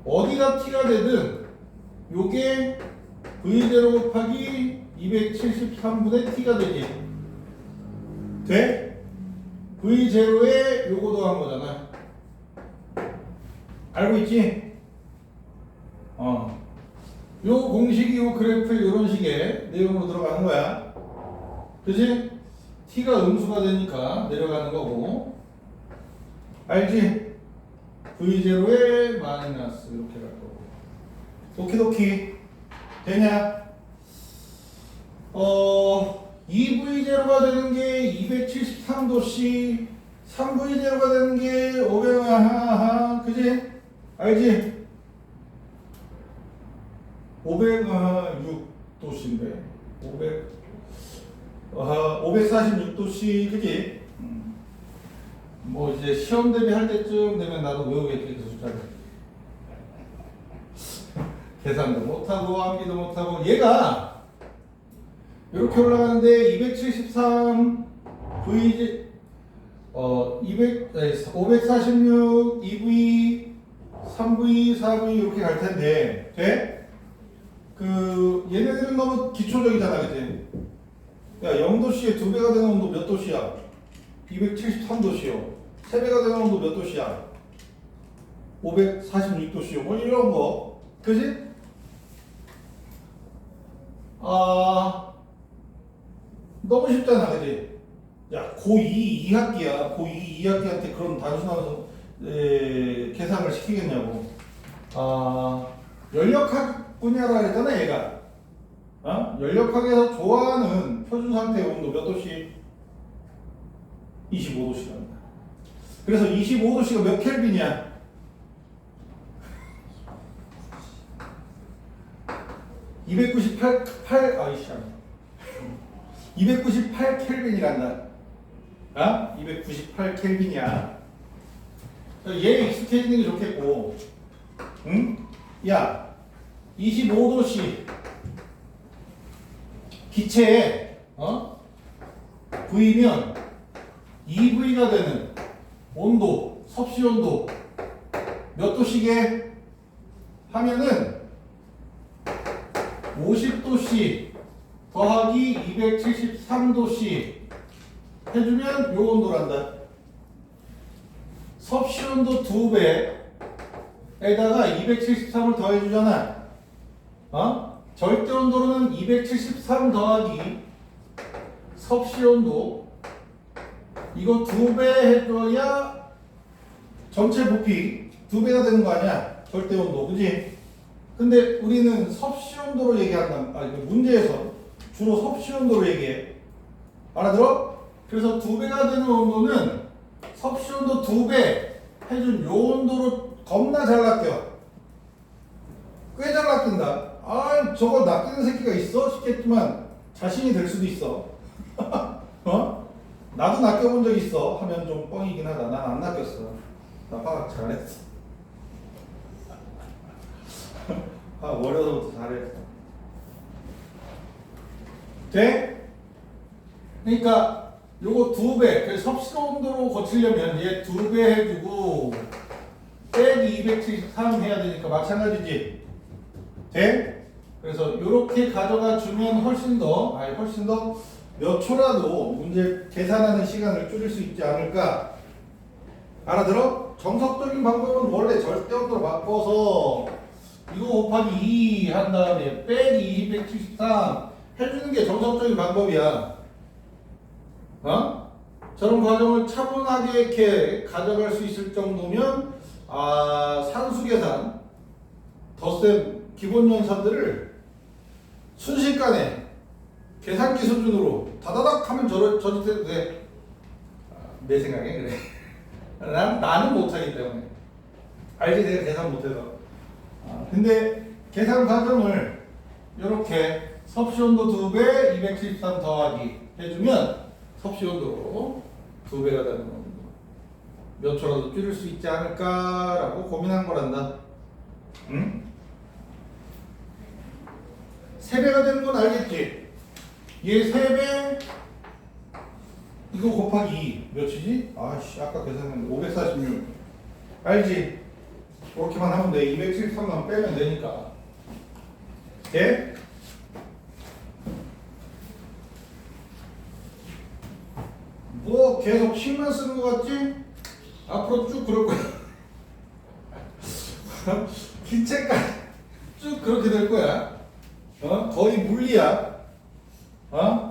어디가 T가 되든 요게 V0 곱하기 273분의 T가 되지. 돼? V0에 요거 더한 거잖아. 알고 있지? 요 공식이 요 그래프에 이런 식의 내용으로 들어가는 거야. 그치? T가 음수가 되니까 내려가는 거고. 알지? V0에 마이너스 이렇게 갈 거고. 오키도키. 되냐? 2V0가 되는 게 273도씨, 3V0가 되는 게 500, 그지? 알지? 506도씨인데 546도씨 그지? 뭐 이제 시험 대비할 때쯤 되면 나도 외우겠지 그 숫자를. 계산도 못하고 암기도 못하고 얘가 이렇게 올라가는데 273 V 546 2V 3V 4V 이렇게 갈 텐데 돼? 그 얘네들은 너무 기초적이잖아, 그치? 야, 0도씨에 2배가 되는 온도 몇 도씨야? 273도씨요. 3배가 되는 온도 몇 도씨야? 546도씨요. 뭐 이런 거, 그지? 너무 쉽잖아, 그지? 야, 고2 2학기야. 고2 2학기한테 그런 단순한 계산을 시키겠냐고. 연력학 분야라 그랬잖아, 얘가. 연력학에서 좋아하는 표준 상태의 온도 몇 도씨? 25도씨랍니다. 그래서 25도씨가 몇 켈빈이야? 298 켈빈이란다. 298 켈빈이야. 얘 익숙해지는 게 좋겠고, 응? 야, 25도씨 기체에 V면 2V가 되는 온도, 섭씨 온도 몇 도씨게 하면은 50도씨 더하기 273도씨 해주면 요 온도란다. 섭씨 온도 2배에다가 273을 더해주잖아. 절대 온도로는 273 더하기 섭씨 온도 이거 2배 해줘야 전체 부피 2배가 되는 거 아니야? 절대 온도, 그지? 근데 우리는 섭씨 온도로 얘기한다. 문제에서 주로 섭씨 온도로 얘기해. 알아들어? 그래서 2배가 되는 온도는 섭씨 온도 2배 해준 요 온도로 겁나 잘 낚여. 꽤 잘 낚인다. 저거 낚이는 새끼가 있어? 싶겠지만 자신이 될 수도 있어. 나도 낚여본 적 있어 하면 좀 뻥이긴 하다. 난 안 낚였어. 나 화학 잘했어. 어려서부터 잘했어. 돼? 그러니까 요거 2배, 섭씨 온도로 고치려면 얘 2배 해주고 빼기 빼기 273 해야 되니까 마찬가지지. 돼? 그래서 이렇게 가져가 주면 훨씬 더 몇 초라도 문제 계산하는 시간을 줄일 수 있지 않을까? 알아들어? 정석적인 방법은 원래 절대어로 바꿔서 이거 곱하기 2 한 다음에 빼기 273 해주는 게 정석적인 방법이야. 어? 저런 과정을 차분하게 이렇게 가져갈 수 있을 정도면 산수 계산 덧셈 기본 연산들을 순식간에 계산기 수준으로 다다닥 하면 저짓해도 돼. 내 생각에 그래. 나는 못하기 때문에. 알지? 내가 계산 못해서. 근데 계산 과정을 이렇게 섭씨 온도 2배 273 더하기 해주면 섭씨 온도 2배가 되는 겁니다. 몇 초라도 줄일 수 있지 않을까라고 고민한 거란다. 응? 3배가 되는 건 알겠지? 얘 3배 이거 곱하기 2 몇이지? 아씨 아까 계산했는데 546 알지? 그렇게만 하면 돼. 273만 빼면 되니까. 돼? 뭐 계속 10만 쓰는 거 같지? 앞으로 쭉 그럴 거야. 기체까지 쭉 그렇게 될 거야. 거의 물리야.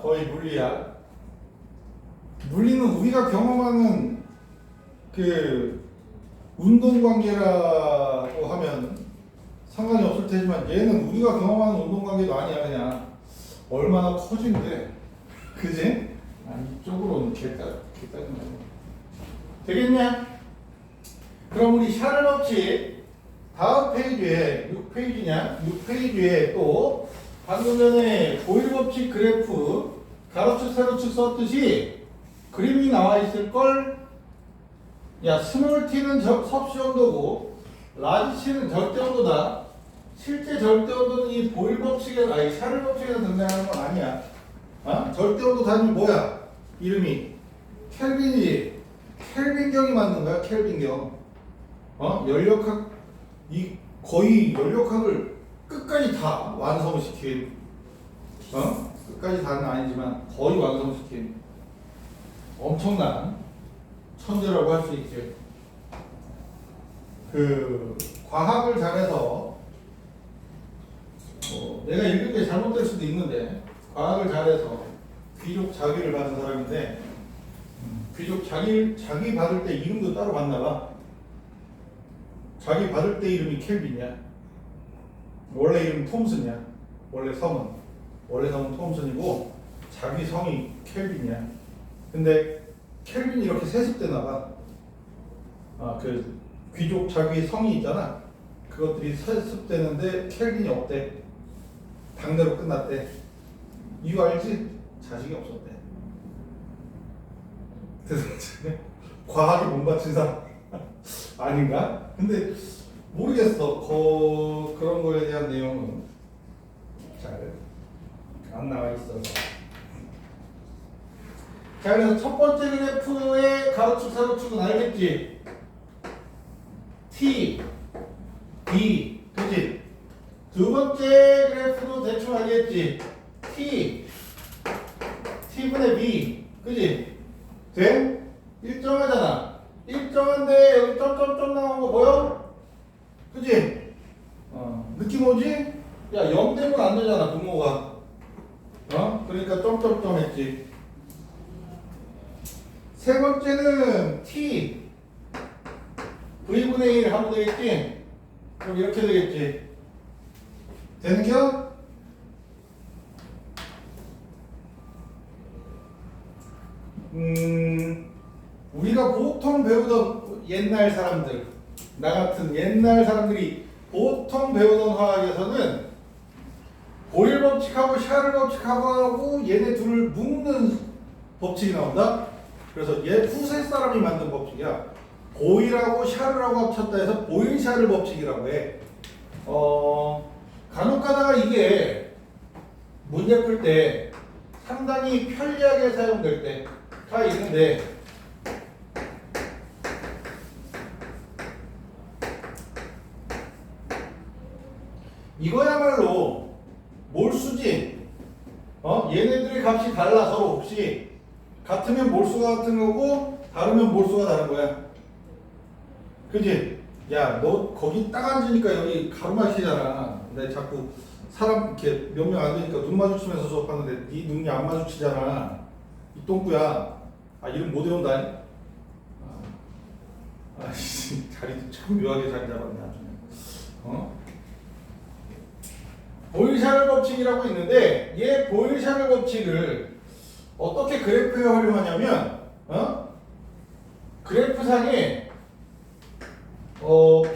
거의 물리야. 물리는 우리가 경험하는 그 운동 관계라고 하면 상관이 없을 테지만 얘는 우리가 경험하는 운동 관계도 아니야. 그냥 얼마나 커진대. 그지? 이쪽으로는 개따지면 되겠냐? 그럼 우리 샤를 법칙 다음 페이지에 6페이지냐? 6페이지에 또 방금 전에 보일 법칙 그래프 가로축 세로축 썼듯이 그림이 나와 있을걸? 야, 스몰 t는 섭씨 온도고 라지 t는 절대 온도다. 실제 절대 온도는 이 보일 법칙에 샤를 법칙에서 등장하는 건 아니야. 절대 온도 단위 뭐야? 이름이 켈빈이지. 켈빈경이 맞는 거야. 켈빈경. 연력학 거의 연력학을 끝까지 다 완성시킨. 끝까지 다는 아니지만 거의 완성시킨 엄청난 천재라고 할 수 있지. 그 과학을 잘해서 내가 읽은 게 잘못될 수도 있는데 과학을 잘해서 귀족 자기를 받은 사람인데 귀족 자기 받을 때 이름도 따로 받나 봐. 자기 받을 때 이름이 켈빈이야. 원래 이름 톰슨이야. 원래 성은 톰슨이고 자기 성이 켈빈이야. 근데 켈빈이 이렇게 세습되나 봐. 그 귀족 자기 성이 있잖아. 그것들이 세습되는데 켈빈이 없대. 당대로 끝났대. 이유 알지? 자식이 없었대. 그래서 과학에 못 바친 사람 아닌가? 근데 모르겠어. 그런 거에 대한 내용은 잘 안 나와 있어서. 자, 그래서 첫 번째 그래프의 가로축 세로축은 알겠지? T, B, 그치? 두 번째 그래프도 대충 알겠지? T분의 B, 그치? 돼? 일정하잖아. 일정한데 여기 점점점 나온 거 보여? 그치? 느낌 오지? 야, 0 되면 안 되잖아, 분모가. 그러니까 점점점 했지. 세 번째는 T V분의 1 하면 되겠지? 그럼 이렇게 되겠지? 되는겨? 우리가 보통 배우던 옛날 사람들, 나 같은 옛날 사람들이 보통 배우던 화학에서는 보일 법칙하고 샤를 법칙하고 얘네 둘을 묶는 법칙이 나온다? 그래서 얘 후세 사람이 만든 법칙이야. 보일하고 샤를하고 합쳤다 해서 보일 샤를 법칙이라고 해. 간혹 가다가 이게 문제 풀 때 상당히 편리하게 사용될 때가 있는데 이거야말로 몰수지. 얘네들의 값이 달라 서로 혹시 같으면 몰수가 같은 거고 다르면 몰수가 다른 거야. 그지? 야, 너 거기 딱 앉으니까 여기 가로막히잖아. 내가 자꾸 사람 이렇게 몇 명 안 되니까 눈 마주치면서 수업하는데 네 눈이 안 마주치잖아. 이 똥꾸야. 아, 이름 못 외운다. 아씨, 자리도 참 묘하게 자리 잡았네 아주. 보일샤를 법칙이라고 있는데 얘 보일샤를 법칙을 어떻게 그래프에 활용하냐면 그래프상에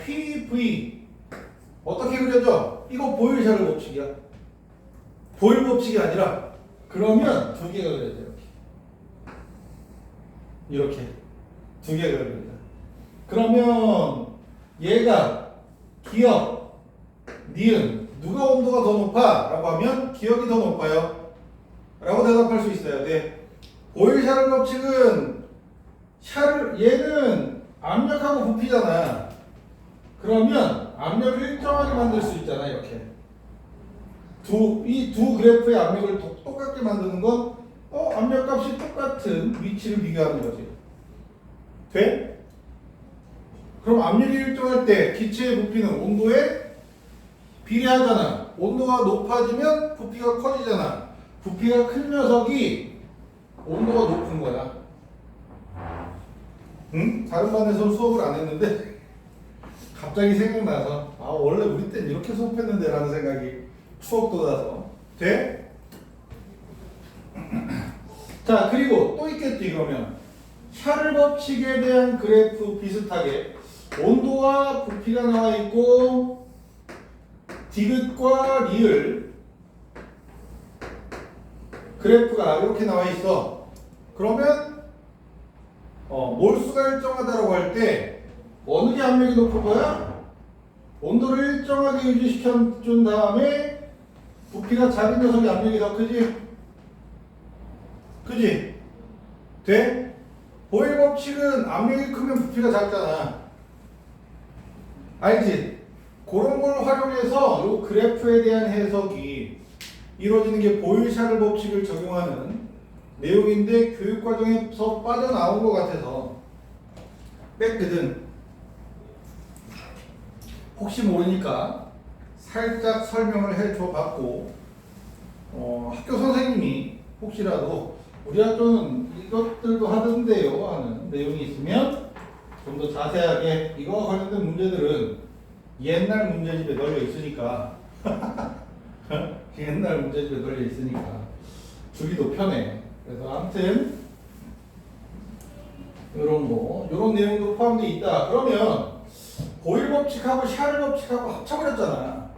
PV 어떻게 그려져? 이거 보일샤를 법칙이야. 보일 법칙이 아니라 그러면 두 개가 그려져 이렇게 두 개가 그려져. 그러면 얘가 기억, 니은 누가 온도가 더 높아? 라고 하면 기억이 더 높아요 라고 대답할 수 있어야 돼. 보일샤를 법칙은 얘는 압력하고 부피잖아. 그러면 압력을 일정하게 만들 수 있잖아. 이렇게 이 두 그래프의 압력을 똑같게 만드는 건 압력값이 똑같은 위치를 비교하는 거지. 돼? 그럼 압력이 일정할 때 기체의 부피는 온도에 비례하잖아. 온도가 높아지면 부피가 커지잖아. 부피가 큰 녀석이 온도가 높은 거야. 응? 다른 반에서는 수업을 안 했는데 갑자기 생각나서 원래 우리 땐 이렇게 수업했는데 라는 생각이 추억 돋아서. 돼? 자, 그리고 또 있겠지. 그러면 샤를 법칙에 대한 그래프 비슷하게 온도와 부피가 나와 있고 디귿과 리을 그래프가 이렇게 나와 있어. 그러면 몰수가 일정하다라고 할 때 어느 게 압력이 높은 거야? 온도를 일정하게 유지시켜 준 다음에 부피가 작은 녀석이 압력이 더 크지? 그지? 돼? 보일 법칙은 압력이 크면 부피가 작잖아. 알지? 그런 걸 활용해서 이 그래프에 대한 해석이 이루어지는 게 보일샤를 법칙을 적용하는 내용인데 교육과정에서 빠져나온 것 같아서 뺐거든. 혹시 모르니까 살짝 설명을 해줘 봤고 학교 선생님이 혹시라도 우리 학교는 이것들도 하던데요 하는 내용이 있으면 좀 더 자세하게 이거와 관련된 문제들은 옛날 문제집에 널려 있으니까 옛날 문제집에 널려 있으니까 주기도 편해. 그래서 아무튼 이런 내용도 포함되어 있다. 그러면 보일 법칙하고 샤를 법칙하고 합쳐버렸잖아.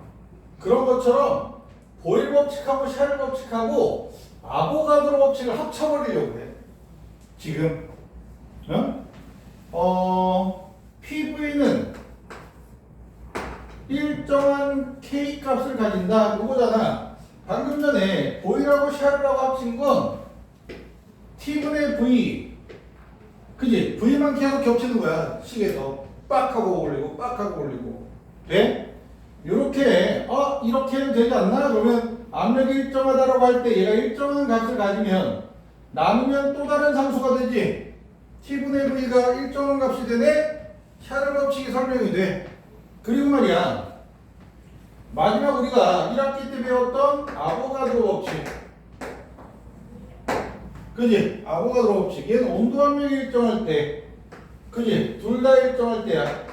그런 것처럼 보일 법칙하고 샤를 법칙하고 아보가드로 법칙을 합쳐버리려고 해. 지금 PV는 일정한 K 값을 가진다. 이거잖아. 방금 전에 보일하고 샤르라고 합친 건 T분의 V. 그지? V만 계속 겹치는 거야. 식에서 빡 하고 올리고 빡 하고 올리고. 돼? 요렇게 이렇게 해도 되지 않나? 그러면 압력이 일정하다라고 할 때 얘가 일정한 값을 가지면 나누면 또 다른 상수가 되지. T분의 V가 일정한 값이 되네. 샤르 법칙이 설명이 돼. 그리고 말이야, 마지막 우리가 1학기 때 배웠던 아보가드로 법칙. 그지? 아보가드로 법칙. 얘는 온도 압력이 일정할 때, 그지? 둘 다 일정할 때야.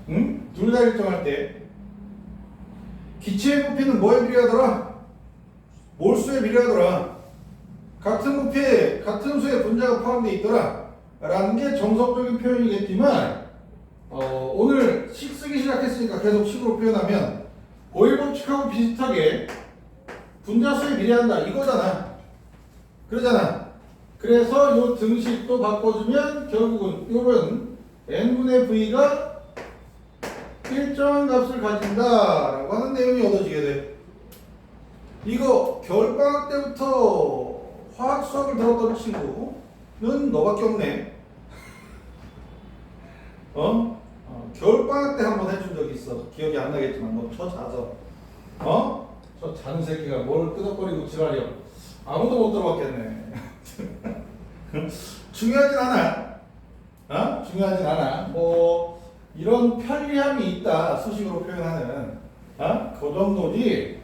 응? 둘 다 일정할 때. 기체의 부피는 뭐에 비례하더라? 몰수에 비례하더라. 같은 부피에 같은 수의 분자가 포함되어 있더라 라는 게 정석적인 표현이겠지만 오늘 식 쓰기 시작했으니까 계속 식으로 표현하면 보일 법칙하고 비슷하게 분자수에 비례한다 이거잖아. 그러잖아. 그래서 요 등식도 바꿔주면 결국은 요런 n분의 v가 일정한 값을 가진다 라고 하는 내용이 얻어지게 돼. 이거 겨울방학 때부터 화학 수업을 들었던 친구는 너밖에 없네. 겨울방학 때 한번 해준 적이 있어. 기억이 안 나겠지만 뭐 자서 저 자는 새끼가 뭘 끄덕거리고 지랄이야. 아무도 못 들어봤겠네. 중요하진 않아. 중요하진 않아. 뭐 이런 편리함이 있다. 수식으로 표현하는 그 정도지.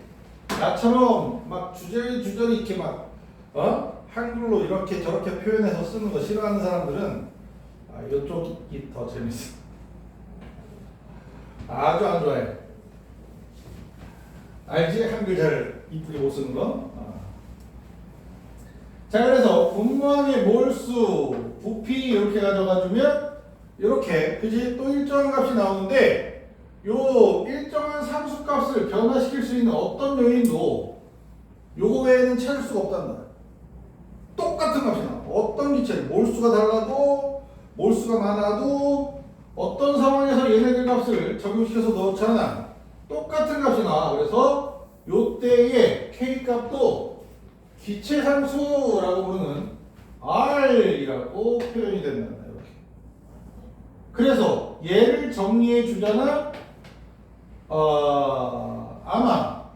나처럼 막 주저리 이렇게 막 한글로 이렇게 저렇게 표현해서 쓰는 거 싫어하는 사람들은 이쪽이 더 재밌어. 아주 안 좋아해. 알지? 한글 잘 이쁘게 못 쓰는 거. 자, 그래서 분모항의 몰수, 부피 이렇게 가져가주면 이렇게 그지? 또 일정한 값이 나오는데 요 일정한 상수값을 변화시킬 수 있는 어떤 요인도 요거 외에는 찾을 수가 없단다. 똑같은 값이 나와. 어떤 기체를 몰수가 달라도 몰수가 많아도 어떤 상황에서 얘네들 값을 적용시켜서 넣잖아. 똑같은 값이 나와. 그래서 요때의 K 값도 기체상수라고 부르는 R이라고 표현이 된다. 이렇게. 그래서 얘를 정리해 주잖아. 아마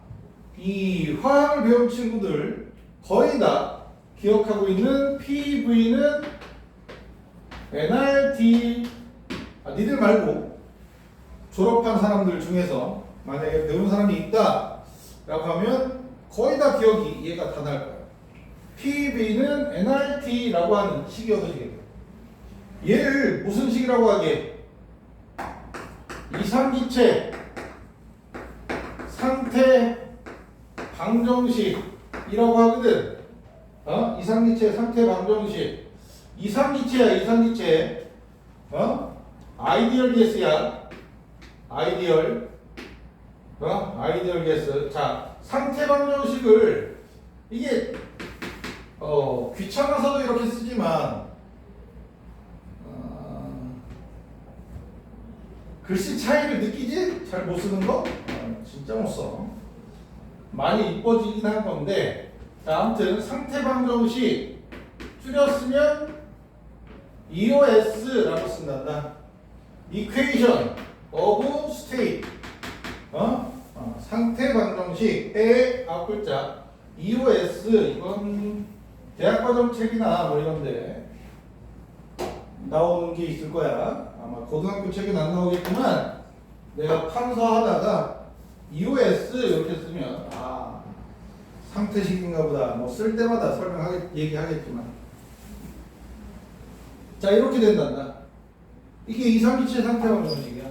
이 화학을 배운 친구들 거의 다 기억하고 있는 PV는 NRT. 니들 말고 졸업한 사람들 중에서 만약에 배운 사람이 있다 라고 하면 거의 다 기억이 얘가 다 날 거야. PV는 NRT라고 하는 식이 얻어지게 돼. 얘를 무슨 식이라고 하게? 이상기체 상태 방정식이라고 하거든. 이상기체 상태 방정식. 이상기체야, 이상기체. 아이디얼 게스야. 아이디얼 게스. 자, 상태 방정식을 이게 귀찮아서도 이렇게 쓰지만 글씨 차이를 느끼지? 잘 못 쓰는 거? 진짜 못 써. 많이 이뻐지긴 한 건데, 자, 아무튼 상태 방정식 줄였으면 EOS라고 쓴단다. Equation of State. 상태 방정식의 앞글자 EOS. 이건 대학과정 책이나 뭐 이런데 나오는 게 있을 거야. 아마 고등학교 책은 안 나오겠지만 내가 판서하다가 EOS 이렇게 쓰면 상태식인가 보다. 뭐 쓸 때마다 얘기하겠지만. 자, 이렇게 된단다. 이게 이상기체 상태 방정식이야.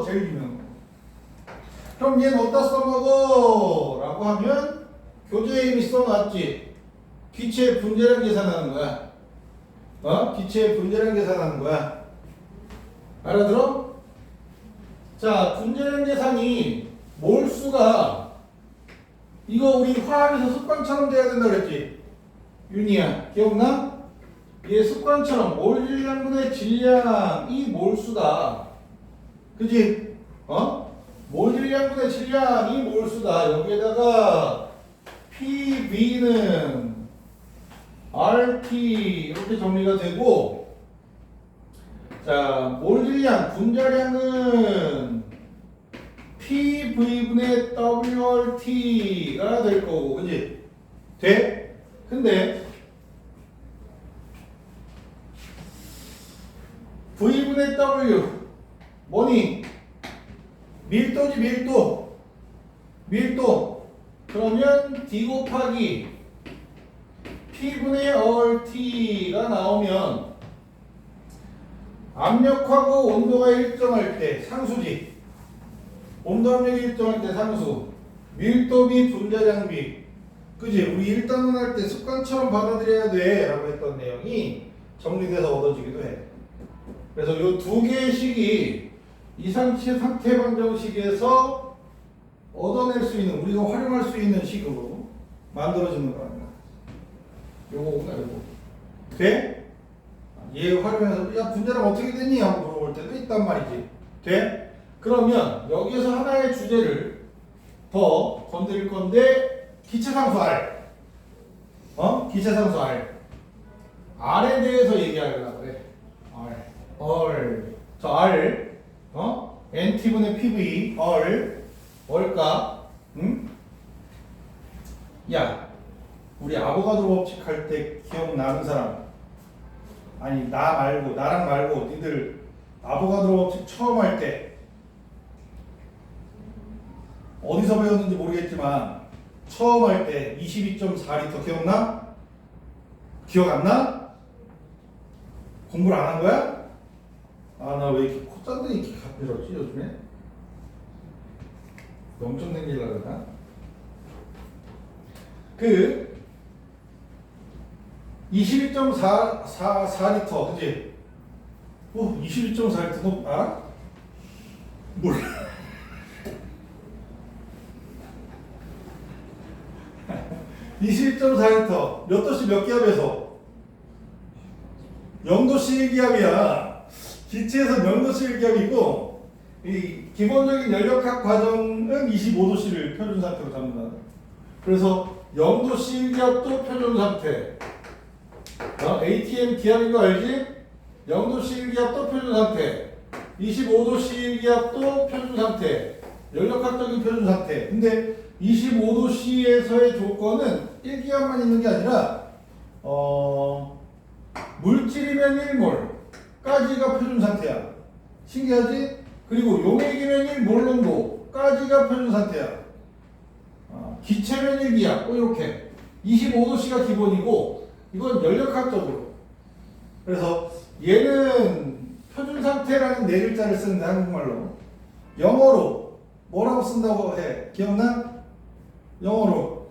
제일 유명한 거. 그럼 얘는 어디다 써먹어? 라고 하면 교재에 이미 써놨지. 기체의 분자량 계산하는 거야. 기체의 분자량 계산하는 거야. 알아들어? 자, 분자량 계산이 몰수가 이거 우리 화학에서 습관처럼 돼야 된다 그랬지. 윤희야, 기억나? 얘 습관처럼 몰 질량분의 질량이 몰수다. 그지? 몰 질량분의 질량이 몰수다. 여기에다가 PV는 RT 이렇게 정리가 되고, 자, 몰 질량 분자량은 PV분의 WRT가 될 거고, 그지? 돼? 근데 V분의 W 뭐니? 밀도지. 밀도. 그러면 D 곱하기 P분의 RT가 나오면 압력하고 온도가 일정할 때 상수지. 온도 압력이 일정할 때 상수. 밀도비 분자량비. 그지? 우리 1단원 할 때 습관처럼 받아들여야 돼 라고 했던 내용이 정리돼서 얻어지기도 해. 그래서 이 두 개의 식이 이상기체 상태 방정식에서 얻어낼 수 있는, 우리가 활용할 수 있는 식으로 만들어지는 거랍니다. 요거구나, 요거. 돼? 얘 활용해서 야 분자량 어떻게 됐니? 하고 물어볼 때도 있단 말이지. 돼? 그러면 여기에서 하나의 주제를 더 건드릴 건데, 기체상수 R. 기체상수 R. R에 대해서 얘기하려고 그래. R. 저 R. NT분의 PV 얼까? 응? 야, 우리 아보가드로 법칙 할 때 기억나는 사람? 아니 나랑 말고 니들 아보가드로 법칙 처음 할 때 어디서 배웠는지 모르겠지만 처음 할 때 22.4L 기억나? 기억 안 나? 공부를 안 한 거야? 아, 나 왜 이렇게 콧잔등이 이렇게 가늘었지 요즘에? 영점 생기려고 그러나? 그 22.4L 그치? 22.4L 너 알아? 몰라. (21.4L) 몇 도씨 몇 기압에서? 0도씨 1기압이야. 기체에서 0도씨 1기압이고 이 기본적인 연력학 과정은 25도씨를 표준 상태로 잡는다. 그래서 0도씨 1기압도 표준 상태. ATM 기압인 거 알지? 0도씨 1기압도 표준 상태. 25도씨 1기압도 표준 상태. 연력학적인 표준 상태. 근데 25도씨에서의 조건은 1기압만 있는 게 아니라 물질이면 1몰까지가 표준 상태야. 신기하지? 그리고 용액이면 1몰 농도까지가 표준 상태야. 기체면 1기압 이렇게 25도씨가 기본이고 이건 연력학적으로. 그래서 얘는 표준 상태라는 네 글자를 쓰는데 한국말로 영어로 뭐라고 쓴다고 해? 기억나? 영어로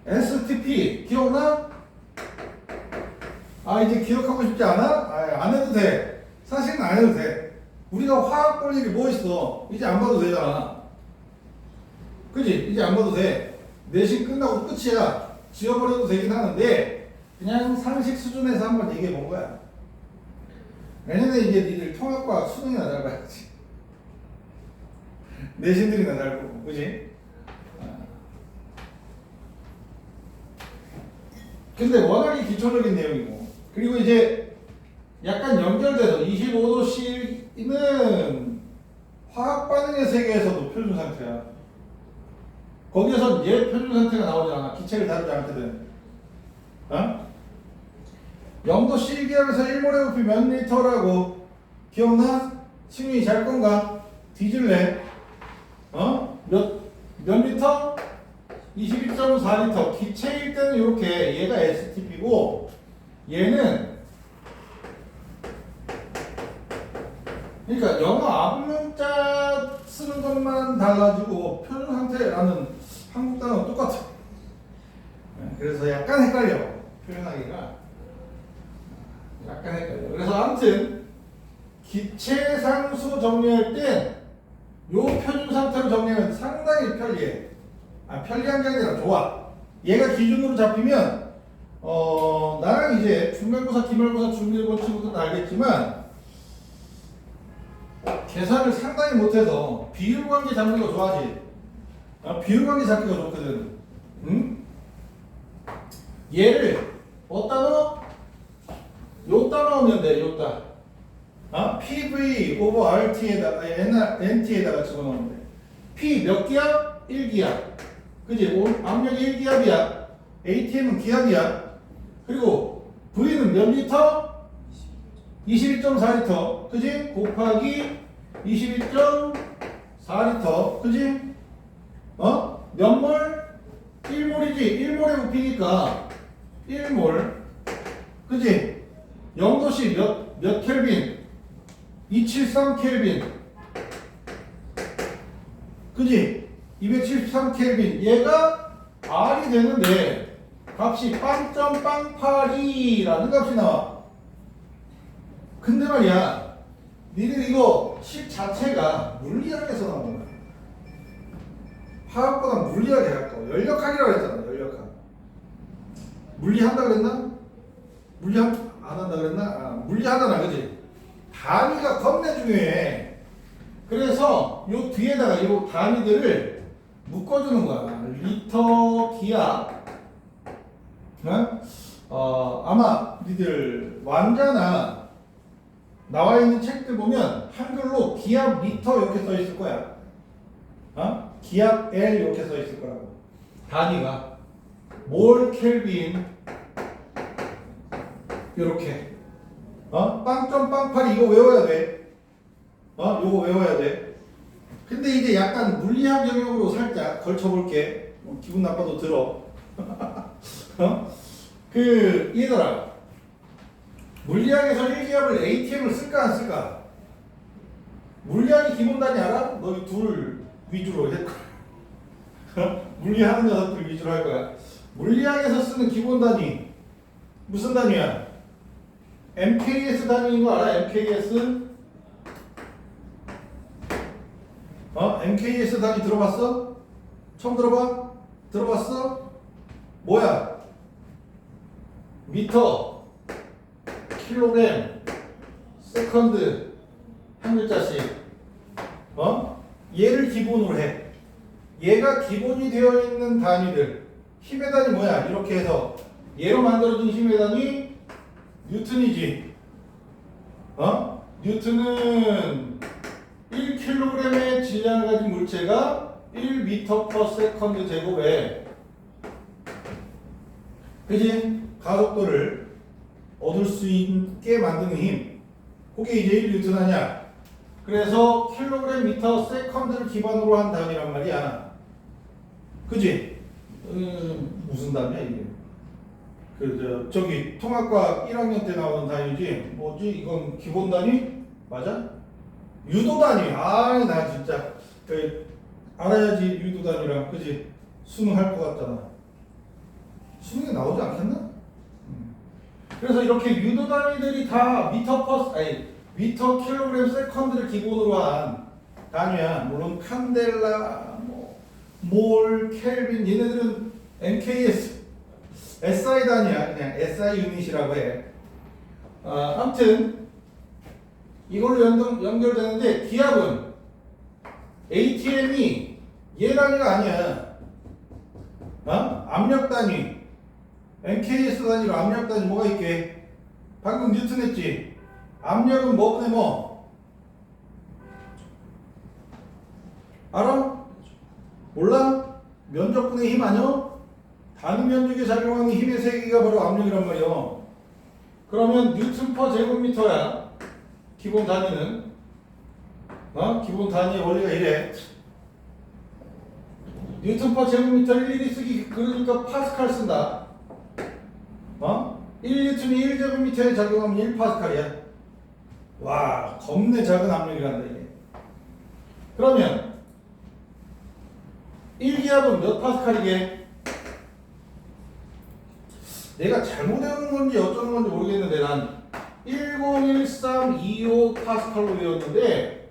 STP 기억나? 아 이제 기억하고 싶지 않아? 안 해도 돼. 사실은 안 해도 돼. 우리가 화학 볼 일이 뭐 있어? 이제 안 봐도 되잖아. 그지? 이제 안 봐도 돼. 내신 끝나고 끝이야. 지워버려도 되긴 하는데 그냥 상식 수준에서 한번 얘기해 본 거야. 내년에 이제 니들 통합과 수능이나 잘 봐야지. 내신들이나 잘 보고, 그지? 근데 워낙에 기초적인 내용이고, 그리고 이제 약간 연결돼서 25도씨는 화학 반응의 세계에서도 표준 상태야. 거기에서 얘 표준 상태가 나오지 않아. 기체를 다루지 않거든. 0도씨 1기압에서 1몰의 부피 몇 리터라고 기억나? 승윤이 잘 건가? 뒤질래? 몇 리터? 21.4리터. 기체일 때는 이렇게 얘가 STP고 얘는 그러니까 영어 앞문자 쓰는 것만 달라지고 표준 상태라는 한국 단어는 똑같아. 그래서 약간 헷갈려. 표현하기가 약간 헷갈려. 그래서 아무튼 기체 상수 정리할 땐 요 표준 상태로 정리하면 상당히 편리해. 편리한 게 아니라 좋아. 얘가 기준으로 잡히면 나랑 이제 중간고사, 기말고사 준비해본 친구들은 알겠지만 계산을 상당히 못해서 비율관계 잡는 거 좋아하지. 비율관계 잡기가 좋거든. 응? 얘를 어디다 넣어? 요따 넣으면 돼. 요따. PV over RT에다가 NT에다가 집어넣으면 돼. P 몇 기압? 1기압. 그지? 압력이 1기압이야. ATM은 기압이야. 그리고 V는 몇 리터? 21.4리터. 그지? 곱하기 22.4리터. 그지? 몇 몰? 1몰이지. 1몰의 부피니까 1몰. 그지? 0도씨 몇 켈빈? 273 켈빈. 그지? 273 켈빈. 얘가 R이 되는데 값이 0.082라는 값이 나와. 근데 말이야, 니들 이거 식 자체가 물리학에서 나온 거야. 화학보다 물리학이 가까워. 연력학이라고 했잖아. 연력학. 물리한다 그랬나? 물리 안 한다 그랬나? 물리하잖아, 그지? 단위가 겁내 중요해. 그래서 요 뒤에다가 요 단위들을 묶어주는 거야. 리터, 기압. 아마 니들 완자나 나와 있는 책들 보면 한글로 기압 미터 이렇게 써 있을 거야. 기압 L 이렇게 써 있을 거라고. 단위가 몰 켈빈 이렇게. 빵점빵팔 이거 외워야 돼. 요거 외워야 돼. 근데 이제 약간 물리학 영역으로 살짝 걸쳐볼게. 기분 나빠도 들어. 얘들아. 물리학에서 1기압을 ATM을 쓸까 안 쓸까? 물리학이 기본 단위 알아? 너희 둘 위주로 할 거야. 물리하는 녀석들 위주로 할 거야. 물리학에서 쓰는 기본 단위 무슨 단위야? MKS 단위인 거 알아? MKS? MKS 단위 들어봤어? 처음 들어봐? 들어봤어? 뭐야? 미터, 킬로그램, 세컨드 한 글자씩. 얘를 기본으로 해. 얘가 기본이 되어 있는 단위들. 힘의 단위 뭐야? 이렇게 해서 얘로 만들어진 힘의 단위 뉴턴이지. 뉴턴은 1kg의 질량을 가진 물체가 1m/s 제곱에 그지? 가속도를 얻을 수 있게 만드는 힘. 그게 이제 1N 아니야. 그래서 kg/ms를 기반으로 한 단위란 말이야. 그지? 무슨 단위야 이게? 저기 통합과학 1학년 때 나오는 단위지. 뭐지? 이건 기본 단위? 맞아? 유도 단위. 나 진짜 알아야지 유도 단위랑. 그지? 수능 할 것 같잖아. 수능에 나오지 않겠나? 그래서 이렇게 유도 단위들이 다 미터 킬로그램 세컨드를 기본으로 한 단위야. 물론 칸델라, 몰, 켈빈 얘네들은 MKS, SI 단위야. 그냥 SI 유닛이라고 해. 아무튼 이걸로 연결되는데 기압은 ATM이 얘 단위가 아니야. 압력 단위. MKS 단위로 압력 단위 뭐가 있게? 방금 뉴턴 했지? 압력은 뭐분의 뭐? 알아? 몰라? 면적분의 힘 아니야? 단위 면적에 작용하는 힘의 세기가 바로 압력이란 말이야. 그러면 뉴턴 퍼 제곱미터야. 기본 단위는. 기본 단위의 원리가 이래. 뉴턴 퍼 제곱미터 일일이 쓰기 그러니까 파스칼 쓴다. 1뉴턴이 1제곱미터에 작용하면 1파스칼이야. 와, 겁내 작은 압력이란다 이게. 그러면 1기압은 몇 파스칼이게? 내가 잘못 외우는 건지 어쩌는 건지 모르겠는데 난 101325 파스칼로 외웠는데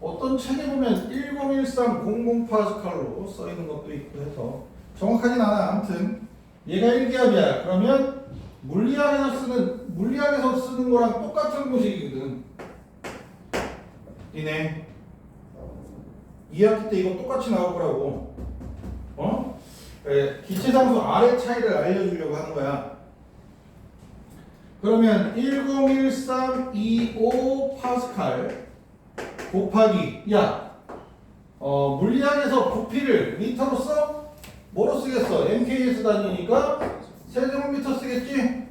어떤 책에 보면 101300 파스칼로 써 있는 것도 있고 해서 정확하진 않아. 아무튼 얘가 1기압이야. 그러면 물리학에서 쓰는 거랑 똑같은 공식이거든. 니네 2학기 때 이거 똑같이 나올 거라고. 기체상수 R의 차이를 알려주려고 하는 거야. 그러면 101325 파스칼 곱하기 물리학에서 부피를 미터로 써? 뭐로 쓰겠어? MKS 단위니까 세제곱미터 쓰겠지?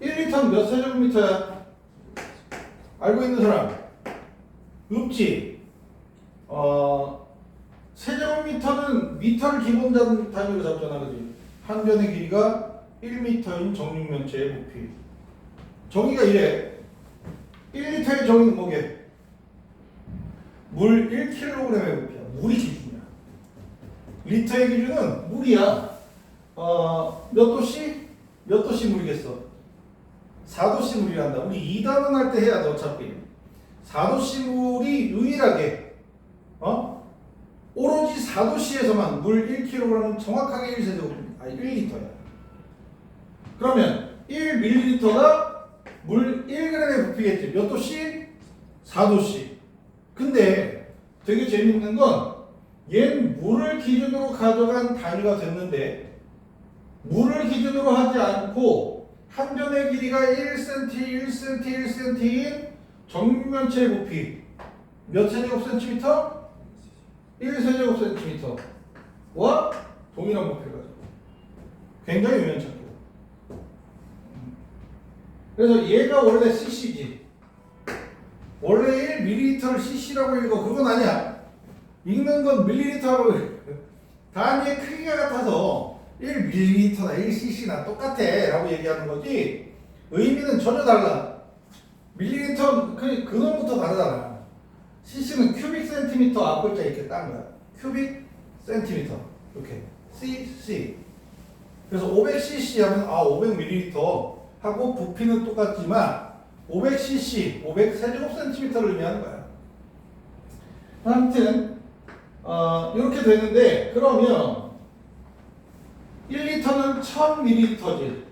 1리터는 몇 세제곱미터야? 알고 있는 사람? 없지? 세제곱미터는 미터를 기본 단위로 잡잖아, 그지? 한 변의 길이가 1m인 정육면체의 부피. 정의가 이래. 1리터의 정의는 뭐게? 물 1kg의 부피야. 물이 기준이야. 리터의 기준은 물이야. 몇 도씨? 몇 도씨 물이겠어? 4도씨 물이란다. 우리 2단원 할 때 해야 돼, 어차피. 4도씨 물이 유일하게, 오로지 4도씨에서만 물 1kg은 정확하게 1리터야. 그러면 1ml가 물 1g의 부피겠지. 몇 도씨? 4도씨. 근데 되게 재밌는 건 얘는 물을 기준으로 가져간 단위가 됐는데 물을 기준으로 하지 않고 한 변의 길이가 1cm, 1cm, 1cm인 정면체의 부피 몇 세제곱센티미터? 1세제곱센티미터와 동일한 부피를 가지고 굉장히 유연착기고. 그래서 얘가 원래 cc지. 원래 1ml를 cc라고 읽어. 그건 아니야. 읽는 건 밀리리터라고 읽어. 단위의 크기가 같아서 1ml나 1cc나 똑같아 라고 얘기하는 거지 의미는 전혀 달라. 밀리리터 근원부터 다르잖아. cc는 큐빅 센티미터 앞글자 이렇게 딴 거야. 큐빅 센티미터 이렇게 cc. 그래서 500cc 하면 500ml 하고 부피는 똑같지만 500cc, 500세제곱센티미터를 의미하는 거야. 아무튼 이렇게 되는데 그러면 1리터는 1000ml지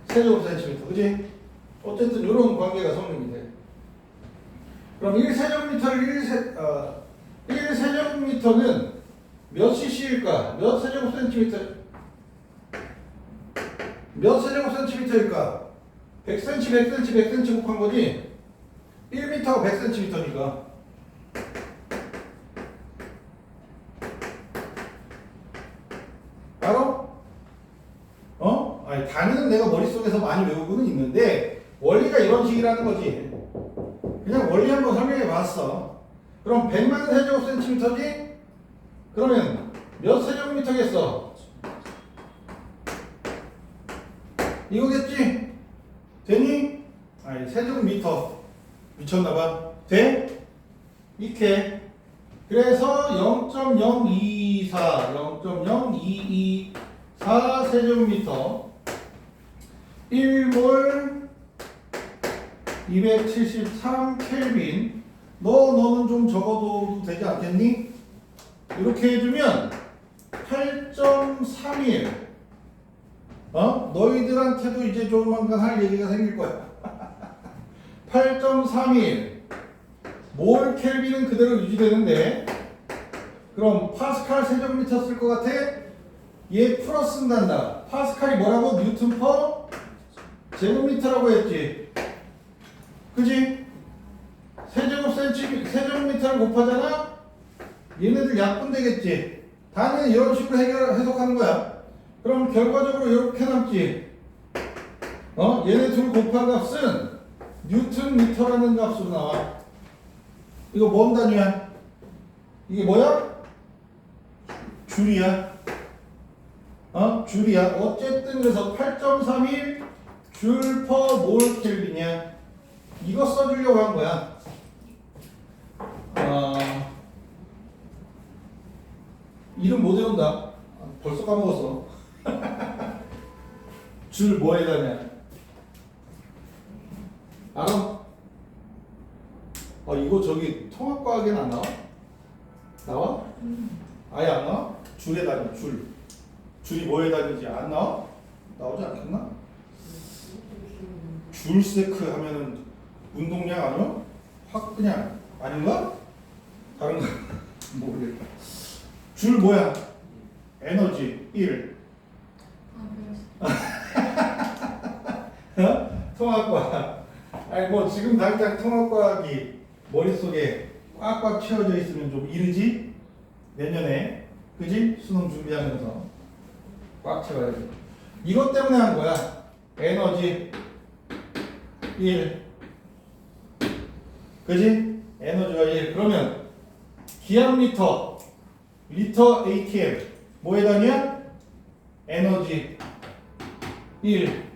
세제곱센티미터, 그지? 어쨌든 이런 관계가 성립이 돼. 그럼 1세제곱미터를 1세제곱미터는 몇 cc일까? 몇 세제곱센티미터? 몇 세제곱센티미터일까? 100cm, 100cm, 100cm 곱한 거지? 1m가 100cm니까. 알아? 아니, 단위는 내가 머릿속에서 많이 외우고는 있는데 원리가 이런 식이라는 거지. 그냥 원리 한번 설명해 봤어. 그럼 100만 세제곱센티미터지? 그러면 몇 세제곱미터겠어? 이거겠지? 되니? 아니, 세제곱미터 미쳤나봐. 돼? 이렇게. 그래서 0.0224 0.0224 세제곱미터 1몰 273 켈빈. 너는 좀 적어도 되지 않겠니? 이렇게 해주면 8.31. 너희들한테도 이제 조만간 할 얘기가 생길 거야. 8.31 몰 켈빈은 그대로 유지되는데 그럼 파스칼 세제곱미터 쓸 것 같아? 얘 플러스 쓴단다. 파스칼이 뭐라고? 뉴턴 퍼 제곱미터라고 했지. 그지? 세제곱미터를 곱하잖아? 얘네들 약분 되겠지. 단위는 이런 식으로 해석하는 거야. 그럼 결과적으로 이렇게 남지. 얘네 둘 곱한 값은 뉴턴 미터라는 값으로 나와. 이거 뭔 단위야? 이게 뭐야? 줄이야. 줄이야. 어쨌든 그래서 8.31 줄 퍼 몰 켈빈이야. 이거 써주려고 한 거야. 이름 못 외운다. 벌써 까먹었어. 줄 뭐에다냐? 알아? 이거 저기 통합과학에는 안 나와? 나와? 아예 안 나와? 줄에 다니, 줄. 줄이 뭐에 다니지? 안 나와? 나오지 않겠나? 줄세크 하면은 운동량 아니야? 확 그냥 아닌가? 다른가? 모르겠다. 줄 뭐야? 에너지 1. 통합과학. 아니 뭐 지금 당장 통합과학이 머릿속에 꽉꽉 채워져 있으면 좀 이르지? 내년에 그지? 수능 준비하면서 꽉 채워야지. 이것 때문에 한 거야. 에너지 1. 그지? 에너지가 1. 그러면 기압미터 리터 ATM 뭐에 다냐? 에너지 1.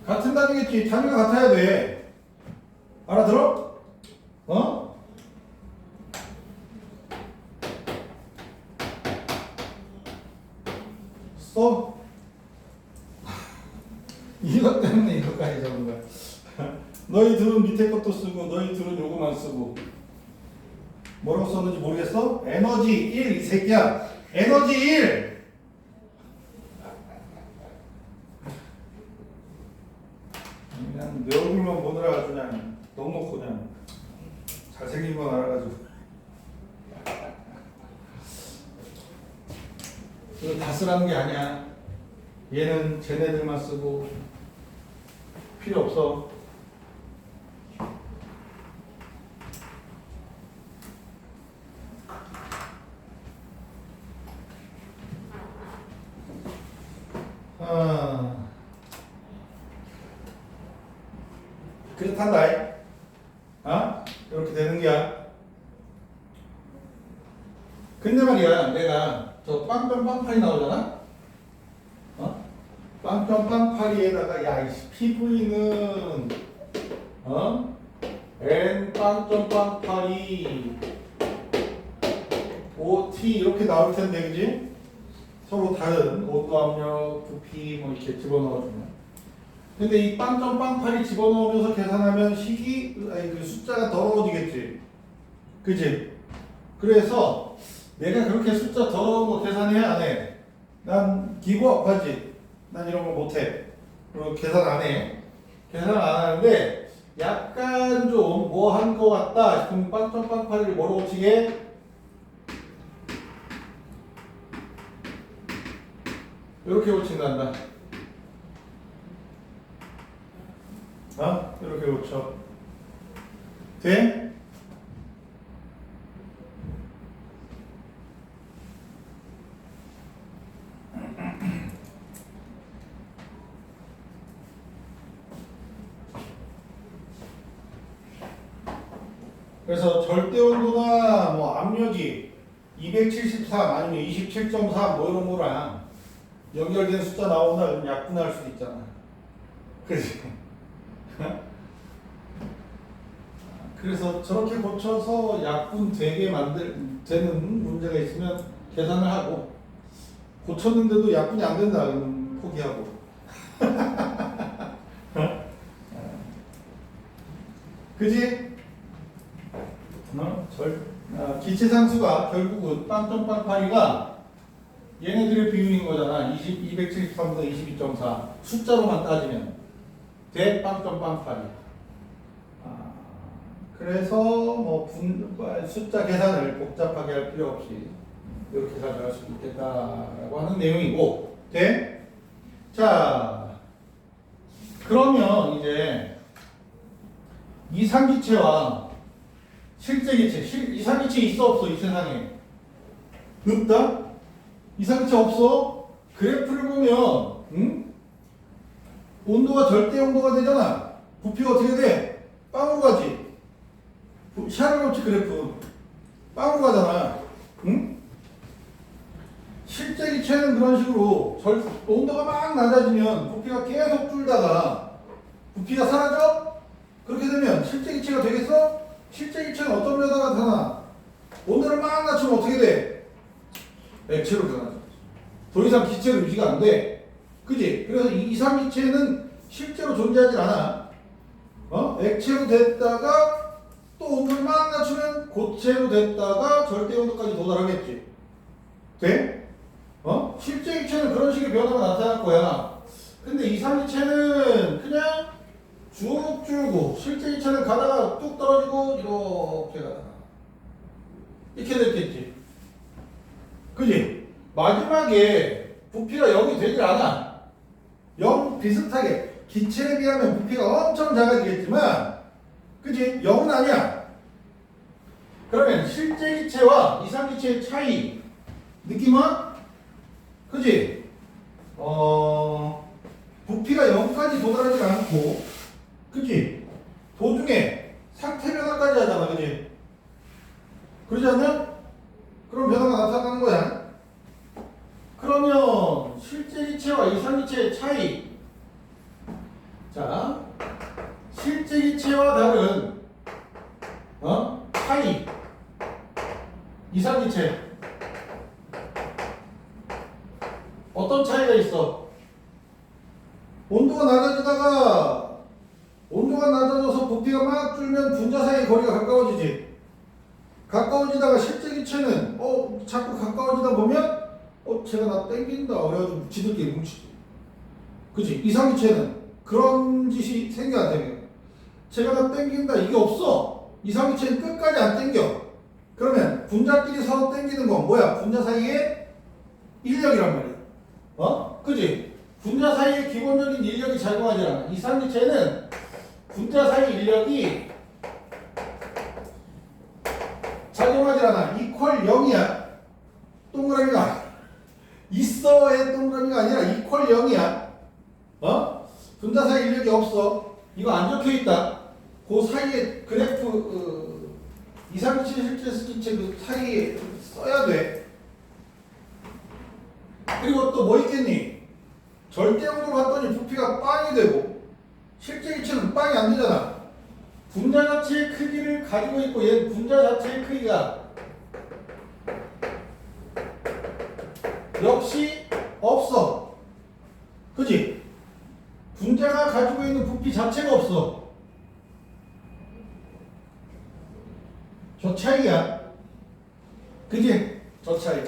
같은 단위겠지. 단위가 같아야 돼. 알아들어? 써? 이것 때문에 이거까지 적은 거야. 너희 둘은 밑에 것도 쓰고 너희 둘은 요거만 쓰고 뭐라고 썼는지 모르겠어? 에너지 1 이 새끼야. 에너지 1. 그냥 내 얼굴만 보느라 그냥 넉넉 그냥 잘생긴 건 알아가지고 이거 다 쓰라는 게 아니야. 얘는 쟤네들만 쓰고 필요 없어. 그렇단다. 이렇게 되는 거야. 근데 말이야, 내가 저 빵빵빵파리 나오잖아? 빵빵빵파리에다가, 야, 이 PV는, N 빵빵빵파리, OT 이렇게 나올 텐데, 그지? 서로 다른 온도 압력, 부피 뭐 이렇게 집어넣어주면. 근데 이 빵점빵팔이 집어넣으면서 계산하면 그 숫자가 더러워지겠지. 그지? 그래서 내가 그렇게 숫자 더러운 거 계산해 안 해? 난 기부업하지. 난 이런 거 못해. 그리고 계산 안 해. 계산 안 하는데 약간 좀 뭐 한 거 같다 싶으면 빵점빵팔이를 뭐로 고치게? 이렇게 고친단다. 이렇게 고쳐. 돼? 그래서 절대 온도나 뭐 압력이 273 아니면 27.4 뭐 이런 거랑 연결된 숫자 나오나 그럼 약분할 수도 있잖아. 그지? 그래서 저렇게 고쳐서 약분 되게 되는 문제가 있으면 계산을 하고, 고쳤는데도 약분이 안 된다 그러면 포기하고. 그지? 기체상수가 결국은 빵점빵파리가 얘네들의 비율인 거잖아. 273보다 22.4 숫자로만 따지면 대 빵점빵파리. 그래서 뭐 숫자 계산을 복잡하게 할 필요 없이 이렇게 가져갈 수 있겠다라고 하는 내용이고, 돼? 자, 그러면 이제 이상기체와 실제기체, 이상기체 있어 없어 이 세상에? 없다? 이상기체 없어? 그래프를 보면 온도가 절대 온도가 되잖아. 부피가 어떻게 돼? 빵으로 가지. 샤를로치 그래프 빵으로 가잖아. 응? 실제 기체는 그런 식으로 온도가 막 낮아지면 부피가 계속 줄다가 부피가 사라져? 그렇게 되면 실제 기체가 되겠어? 실제 기체는 어떤 변화가 나타나? 온도를 막 낮추면 어떻게 돼? 액체로 변하죠. 더 이상 기체로 유지가 안 돼. 그지? 그래서 이 이상기체는 실제로 존재하지 않아. 액체로 됐다가 또 온도를 막 낮추면 고체로 됐다가 절대 온도까지 도달하겠지. 돼? 실제 기체는 그런 식의 변화가 나타날 거야. 근데 이상기체는 그냥 쭉 줄고, 실제 기체는 가다가 뚝 떨어지고 이렇게 가다가 이렇게 됐겠지. 그지? 마지막에 부피가 0이 되질 않아. 0 비슷하게 기체에 비하면 부피가 엄청 작아지겠지만, 그지? 0은 아니야. 그러면 실제 기체와 이상기체의 차이 느낌은? 그지? 부피가 0까지 도달하지 않고, 그지? 도중에 상태 변화까지 하잖아. 그지? 그러지 않냐? 그런 변화가 나타나는 거야. 그러면 실제 기체와 이상기체의 차이. 자, 실제 기체와 다른 차이. 이상기체 어떤 차이가 있어? 온도가 낮아져서 부피가 막 줄면 분자 사이의 거리가 가까워지지. 가까워지다가 실제 기체는 자꾸 가까워지다 보면 쟤가 나 땡긴다 그래가지고 지들끼리 뭉치지. 그치? 이상기체는 그런 짓이 생겨 안 생겨? 쟤가 나 땡긴다 이게 없어. 이상기체는 끝까지 안 땡겨. 그러면 분자끼리 서로 땡기는 건 뭐야? 분자 사이의 인력이란 말이야. 그지? 분자 사이의 기본적인 인력이 작용하지 않아. 이상기체는 분자 사이 인력이 작용하지 않아. 이퀄 0이야. 동그라미가 아니야. 있어의 동그라미가 아니라 이퀄 0이야. 분자 사이 인력이 없어. 이거 안 적혀 있다. 그 사이에 그래프 이상기체 실제 기체 그 사이에 써야 돼. 그리고 또 뭐 있겠니? 절대형으로 봤더니 부피가 빵이 되고 실제 기체는 빵이 안 되잖아. 분자 자체의 크기를 가지고 있고 얘 분자 자체의 크기가 역시 없어. 그지? 분자가 가지고 있는 부피 자체가 없어. 저 차이야. 그지? 저 차이.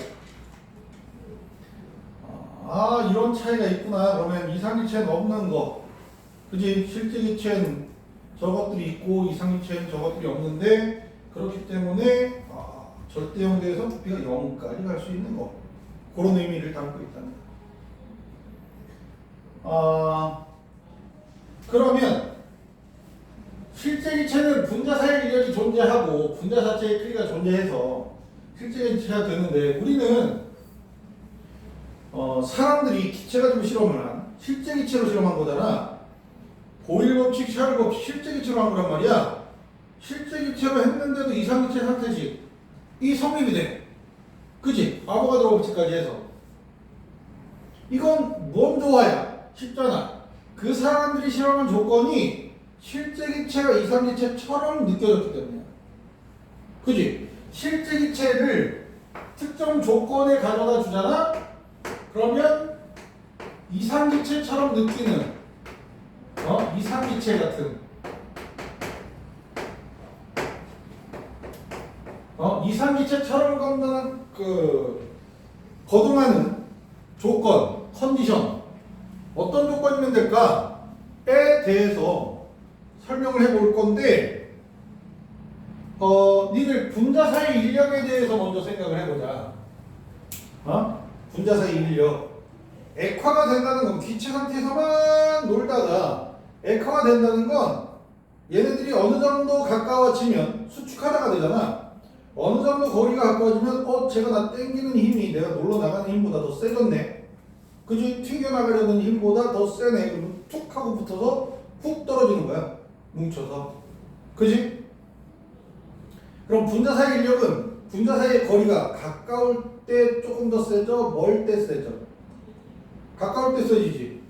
아, 이런 차이가 있구나. 그러면 이상기체는 없는 거. 그지? 실제 기체는 저것들이 있고 이상기체는 저것들이 없는데 그렇기 때문에 절대형 대에서 부피가 0까지 갈 수 있는 거. 그런 의미를 담고 있다는 거. 그러면 실제 기체는 분자 사이 인력이 존재하고 분자 자체의 크기가 존재해서 실제 기체가 되는데 우리는 사람들이 기체 가지고 실험을 한 실제 기체로 실험한 거잖아. 보일 법칙, 샤를 법칙 실제 기체로 한 거란 말이야. 실제 기체로 했는데도 이상기체 상태식 이 성립이 돼. 그치? 아보가드로 법칙까지 해서 이건 뭔 조화야? 쉽잖아. 그 사람들이 실험한 조건이 실제 기체가 이상기체처럼 느껴졌기 때문이야. 그치? 실제 기체를 특정 조건에 가져다 주잖아? 그러면 이상기체처럼 느끼는 이상기체 같은 이상기체처럼 건너는 거듭하는 조건, 컨디션 어떤 조건이면 될까에 대해서 설명을 해볼 건데 니들 분자 사이 인력에 대해서 먼저 생각을 해보자. 분자 사이 인력 액화가 된다는 건 기체 상태에서만 놀다가 액화가 된다는 건 얘네들이 어느 정도 가까워지면 수축하다가 되잖아. 어느 정도 거리가 가까워지면 제가 나 땡기는 힘이 내가 놀러 나가는 힘보다 더 세졌네. 그지? 튕겨나가려는 힘보다 더 세네. 그러면 툭 하고 붙어서 훅 떨어지는 거야. 뭉쳐서. 그지? 그럼 분자 사이 인력은 분자 사이의 거리가 가까울 때 조금 더 세져? 멀 때 세져? 가까울 때 세지지.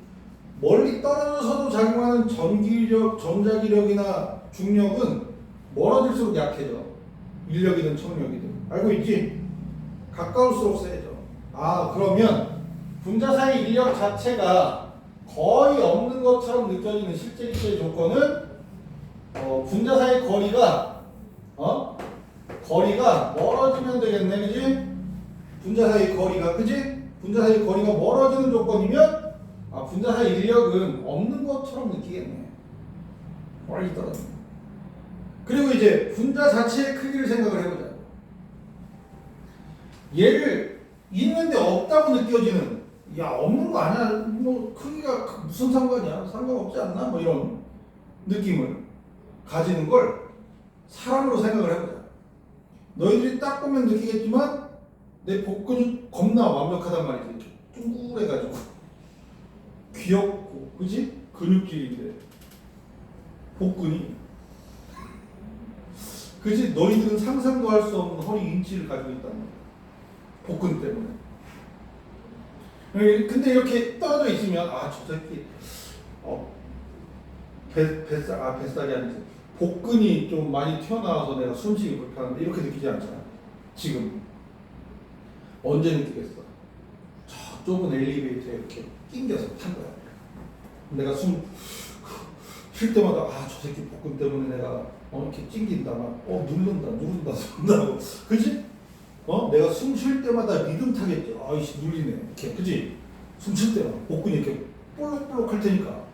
멀리 떨어져서도 작용하는 전기력, 전자기력이나 중력은 멀어질수록 약해져. 인력이든 청력이든. 알고 있지? 가까울수록 세져. 그러면 분자 사이 인력 자체가 거의 없는 것처럼 느껴지는 실제 기체의 조건은 분자 사이 거리가 멀어지면 되겠네. 그지? 분자 사이 거리가, 그지? 분자 사이 거리가 멀어지는 조건이면 분자 사이 인력은 없는 것처럼 느끼겠네. 멀리 떨어지네. 그리고 이제 분자 자체의 크기를 생각을 해보자. 얘를 있는데 없다고 느껴지는, 야 없는 거 아니야? 뭐 크기가 무슨 상관이야? 상관없지 않나? 뭐 이런 느낌을 가지는 걸 사람으로 생각을 해보자. 너희들이 딱 보면 느끼겠지만 내 복근이 겁나 완벽하단 말이지. 둥글해가지고 귀엽고, 그지? 근육질인데 복근이, 그지? 너희들은 상상도 할 수 없는 허리 인치를 가지고 있단 말이야. 복근 때문에. 근데 이렇게 떨어져 있으면 저 새끼 뱃살이 아니지, 복근이 좀 많이 튀어나와서 내가 숨쉬기 불편한데 이렇게 느끼지 않잖아. 지금 언제 느끼겠어? 저 좁은 엘리베이터에 이렇게 낑겨서 탄 거야. 내가 숨 쉴 때마다 저 새끼 복근 때문에 내가 이렇게 찡긴다, 막 누른다 그지? 내가 숨 쉴 때마다 리듬 타겠지. 이씨 눌리네 이렇게, 그지? 숨 쉴 때마다 복근이 이렇게 볼록볼록 할 테니까,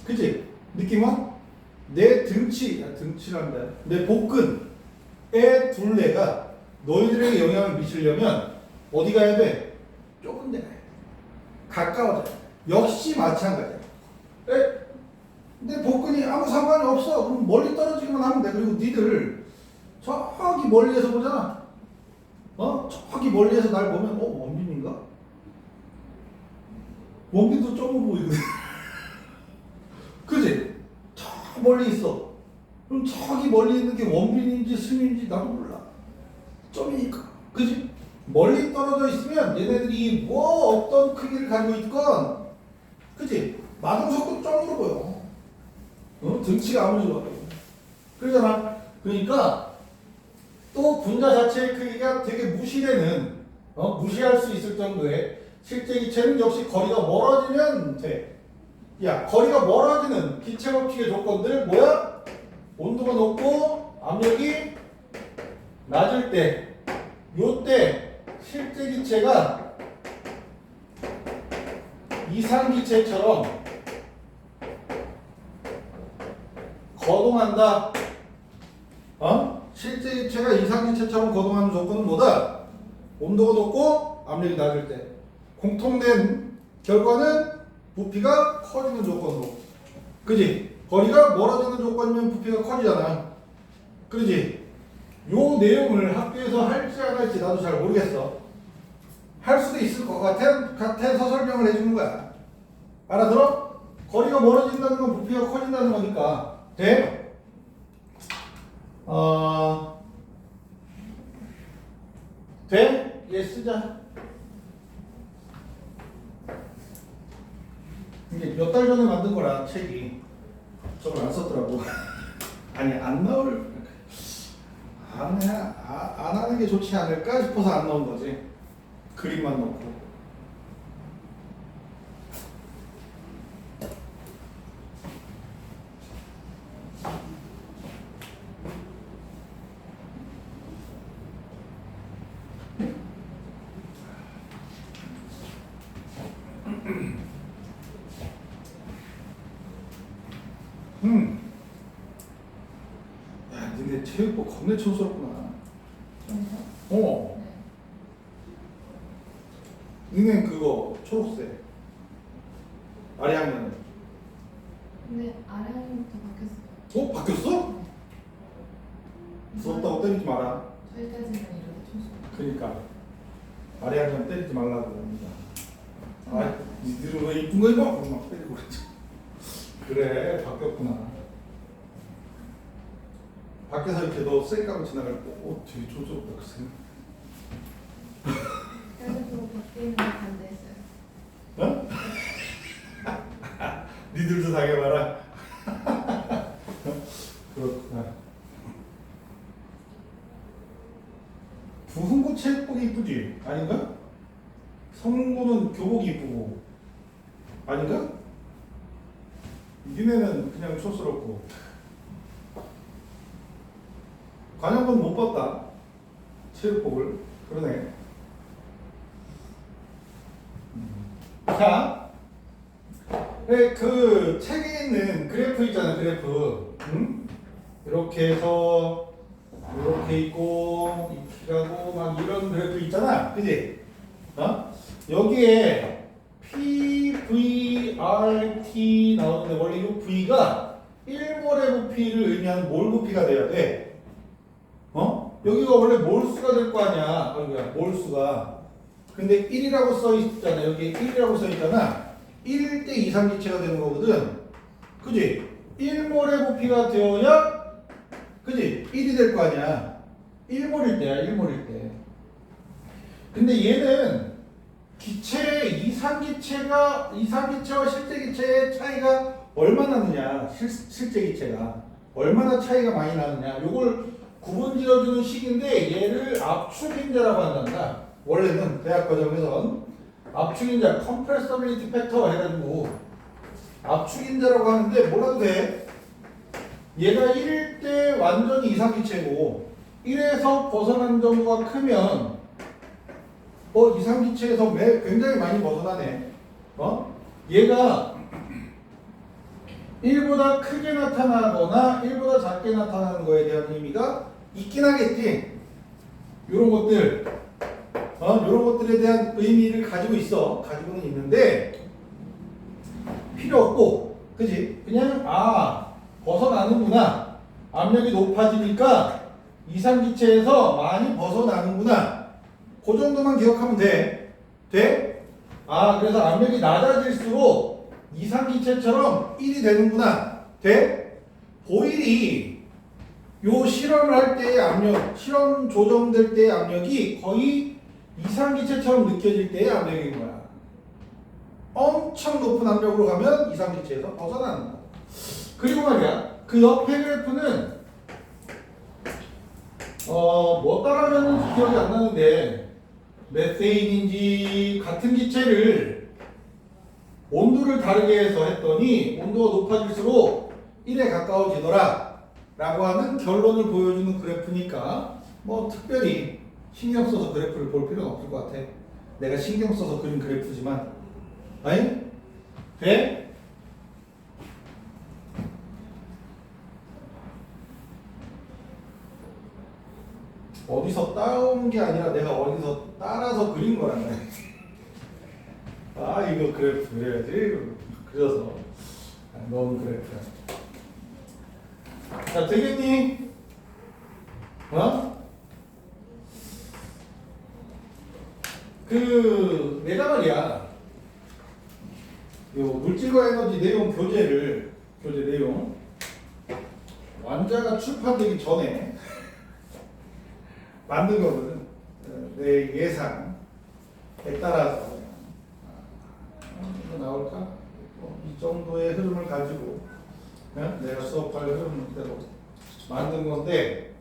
그지? 느낌은 내 등치란다. 내 복근의 둘레가 너희들에게 영향을 미치려면 어디 가야 돼? 좁은 데 가야 돼. 가까워져야 돼. 역시 마찬가지야. 에? 근데 복근이 아무 상관이 없어. 그럼 멀리 떨어지기만 하면 돼. 그리고 니들 저기 멀리에서 보잖아. 저기 멀리에서 날 보면 원빈인가? 원빈도 점으로 보이거든. 그지? 저 멀리 있어. 그럼 저기 멀리 있는 게 원빈인지 승인인지 나도 몰라. 점이니까. 그지? 멀리 떨어져 있으면 얘네들이 뭐 어떤 크기를 가지고 있건, 그지? 마동석도 점으로 보여. 등치가 아무리 좋아도. 그러잖아. 그러니까 또 분자 자체의 크기가 되게 무시되는, 무시할 수 있을 정도의 실제 기체는 역시 거리가 멀어지면 돼. 야, 거리가 멀어지는 기체 법칙의 조건들 뭐야? 온도가 높고 압력이 낮을 때, 요때 실제 기체가 이상 기체처럼 거동한다. 실제 기체가 이상 기체처럼 거동하는 조건은 뭐다? 온도가 높고 압력이 낮을 때. 공통된 결과는 부피가 커지는 조건으로. 그지? 거리가 멀어지는 조건이면 부피가 커지잖아. 그지? 요 내용을 학교에서 할지 안 할지 나도 잘 모르겠어. 할 수도 있을 것 같아서 설명을 해주는 거야. 알아들어? 거리가 멀어진다는 건 부피가 커진다는 거니까. 돼? 돼? 얘 쓰자. 이게 몇 달 전에 만든 거라 책이. 저걸 안 썼더라고. 아니 안 나올 안 하는 게 좋지 않을까 싶어서 안 넣은 거지. 그림만 넣고. 야, 니네 체육복 겁내 촌스럽구나. 네. 니네 그거 초록색. 아래 학년. 근데 아래 학년부터 바뀌었어요. 바뀌었어? 무섭다고 때리지 마라. 저희까지는 이렇게 촌수. 그러니까 아래 학년 때리지 말라고 합니다. 니들은 왜 이쁜 거 입어? 막 때리고 그러지. 그래, 바뀌었구나. 밖에서 이렇게 너 셀카로 지나갈 때, 되게 촌스럽다, 그 생각. 그래서 바뀌는 걸 반대했어요. 니들도 당해봐라. 그렇구나. 부흥고 체육복이 이쁘지? 아닌가? 성고는 교복이 이쁘고. 아닌가? 니네는 그냥 촌스럽고. 관영은 못 봤다. 체육복을. 그러네. 자, 그 책에 있는 그래프 있잖아, 그래프. 응? 이렇게 해서 이렇게 있고 이렇게 가고 막 이런 그래프 있잖아, 그지? 여기에 PVRT 나오는데 원래 이 V가 1몰의 부피를 의미하는 몰 부피가 돼야 돼. 여기가 원래 몰수가 될 거 아니야. 몰수가. 근데 1이라고 써 있잖아. 여기 1이라고 써 있잖아. 1일 때 이상기체가 되는 거거든. 그지? 1몰의 부피가 되어야, 그지? 1이 될 거 아니야. 1몰일 때야, 1몰일 때. 근데 얘는 기체, 이상기체와 실제 기체의 차이가 얼마나 나느냐. 실제 기체가. 얼마나 차이가 많이 나느냐. 요걸 구분 지어주는 식인데 얘를 압축인자라고 한단다. 원래는 대학 과정에선 압축인자, compressibility factor 해가지고 압축인자라고 하는데 몰라도 돼. 얘가 1일 때 완전히 이상기체고 1에서 벗어난 정도가 크면 이상기체에서 굉장히 많이 벗어나네. 얘가 1보다 크게 나타나거나 1보다 작게 나타나는 거에 대한 의미가 있긴 하겠지. 요런 것들. 요런 것들에 대한 의미를 가지고는 있는데, 필요 없고, 그지? 그냥 벗어나는구나. 압력이 높아지니까 이상기체에서 많이 벗어나는구나. 그 정도만 기억하면 돼. 돼? 그래서 압력이 낮아질수록 이상기체처럼 1이 되는구나. 돼? 보일이 요 실험을 할 때의 압력, 실험 조정될 때의 압력이 거의 이상기체처럼 느껴질 때의 압력인 거야. 엄청 높은 압력으로 가면 이상기체에서 벗어나는 거야. 그리고 말이야, 그 옆에 그래프는 뭐 따라하면 기억이 안 나는데 메세인인지 같은 기체를 온도를 다르게 해서 했더니 온도가 높아질수록 1에 가까워지더라 라고 하는 결론을 보여주는 그래프니까 뭐 특별히 신경 써서 그래프를 볼 필요는 없을 것 같아. 내가 신경 써서 그린 그래프지만. 아니? 돼? 어디서 따온 게 아니라 내가 어디서 따라서 그린 거란 말이야. 이거 그래프 그려야지. 그려서 너무 그래프야. 자, 되겠니? 내가 말이야, 요 물질과 에너지 내용 교재 내용 완자가 출판되기 전에 만든 거거든. 내 예상에 따라서 이거 나올까? 이 정도의 흐름을 가지고 내가 수업할 흐름대로 만든 건데,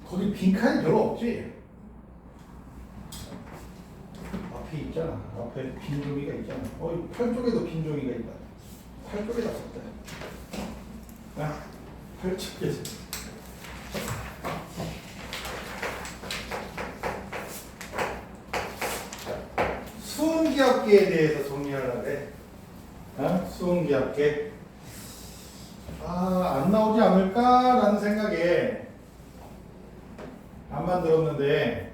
거기 빈칸이 별로 없지. 앞에 있잖아. 앞에 빈 종이가 있잖아. 팔 쪽에도 빈 종이가 있다. 팔 쪽에다 썼다. 팔 쪽에. 수은기압계에 대해서 정리하려고 해. 수은기압계. 안 나오지 않을까라는 생각에 안 만들었는데,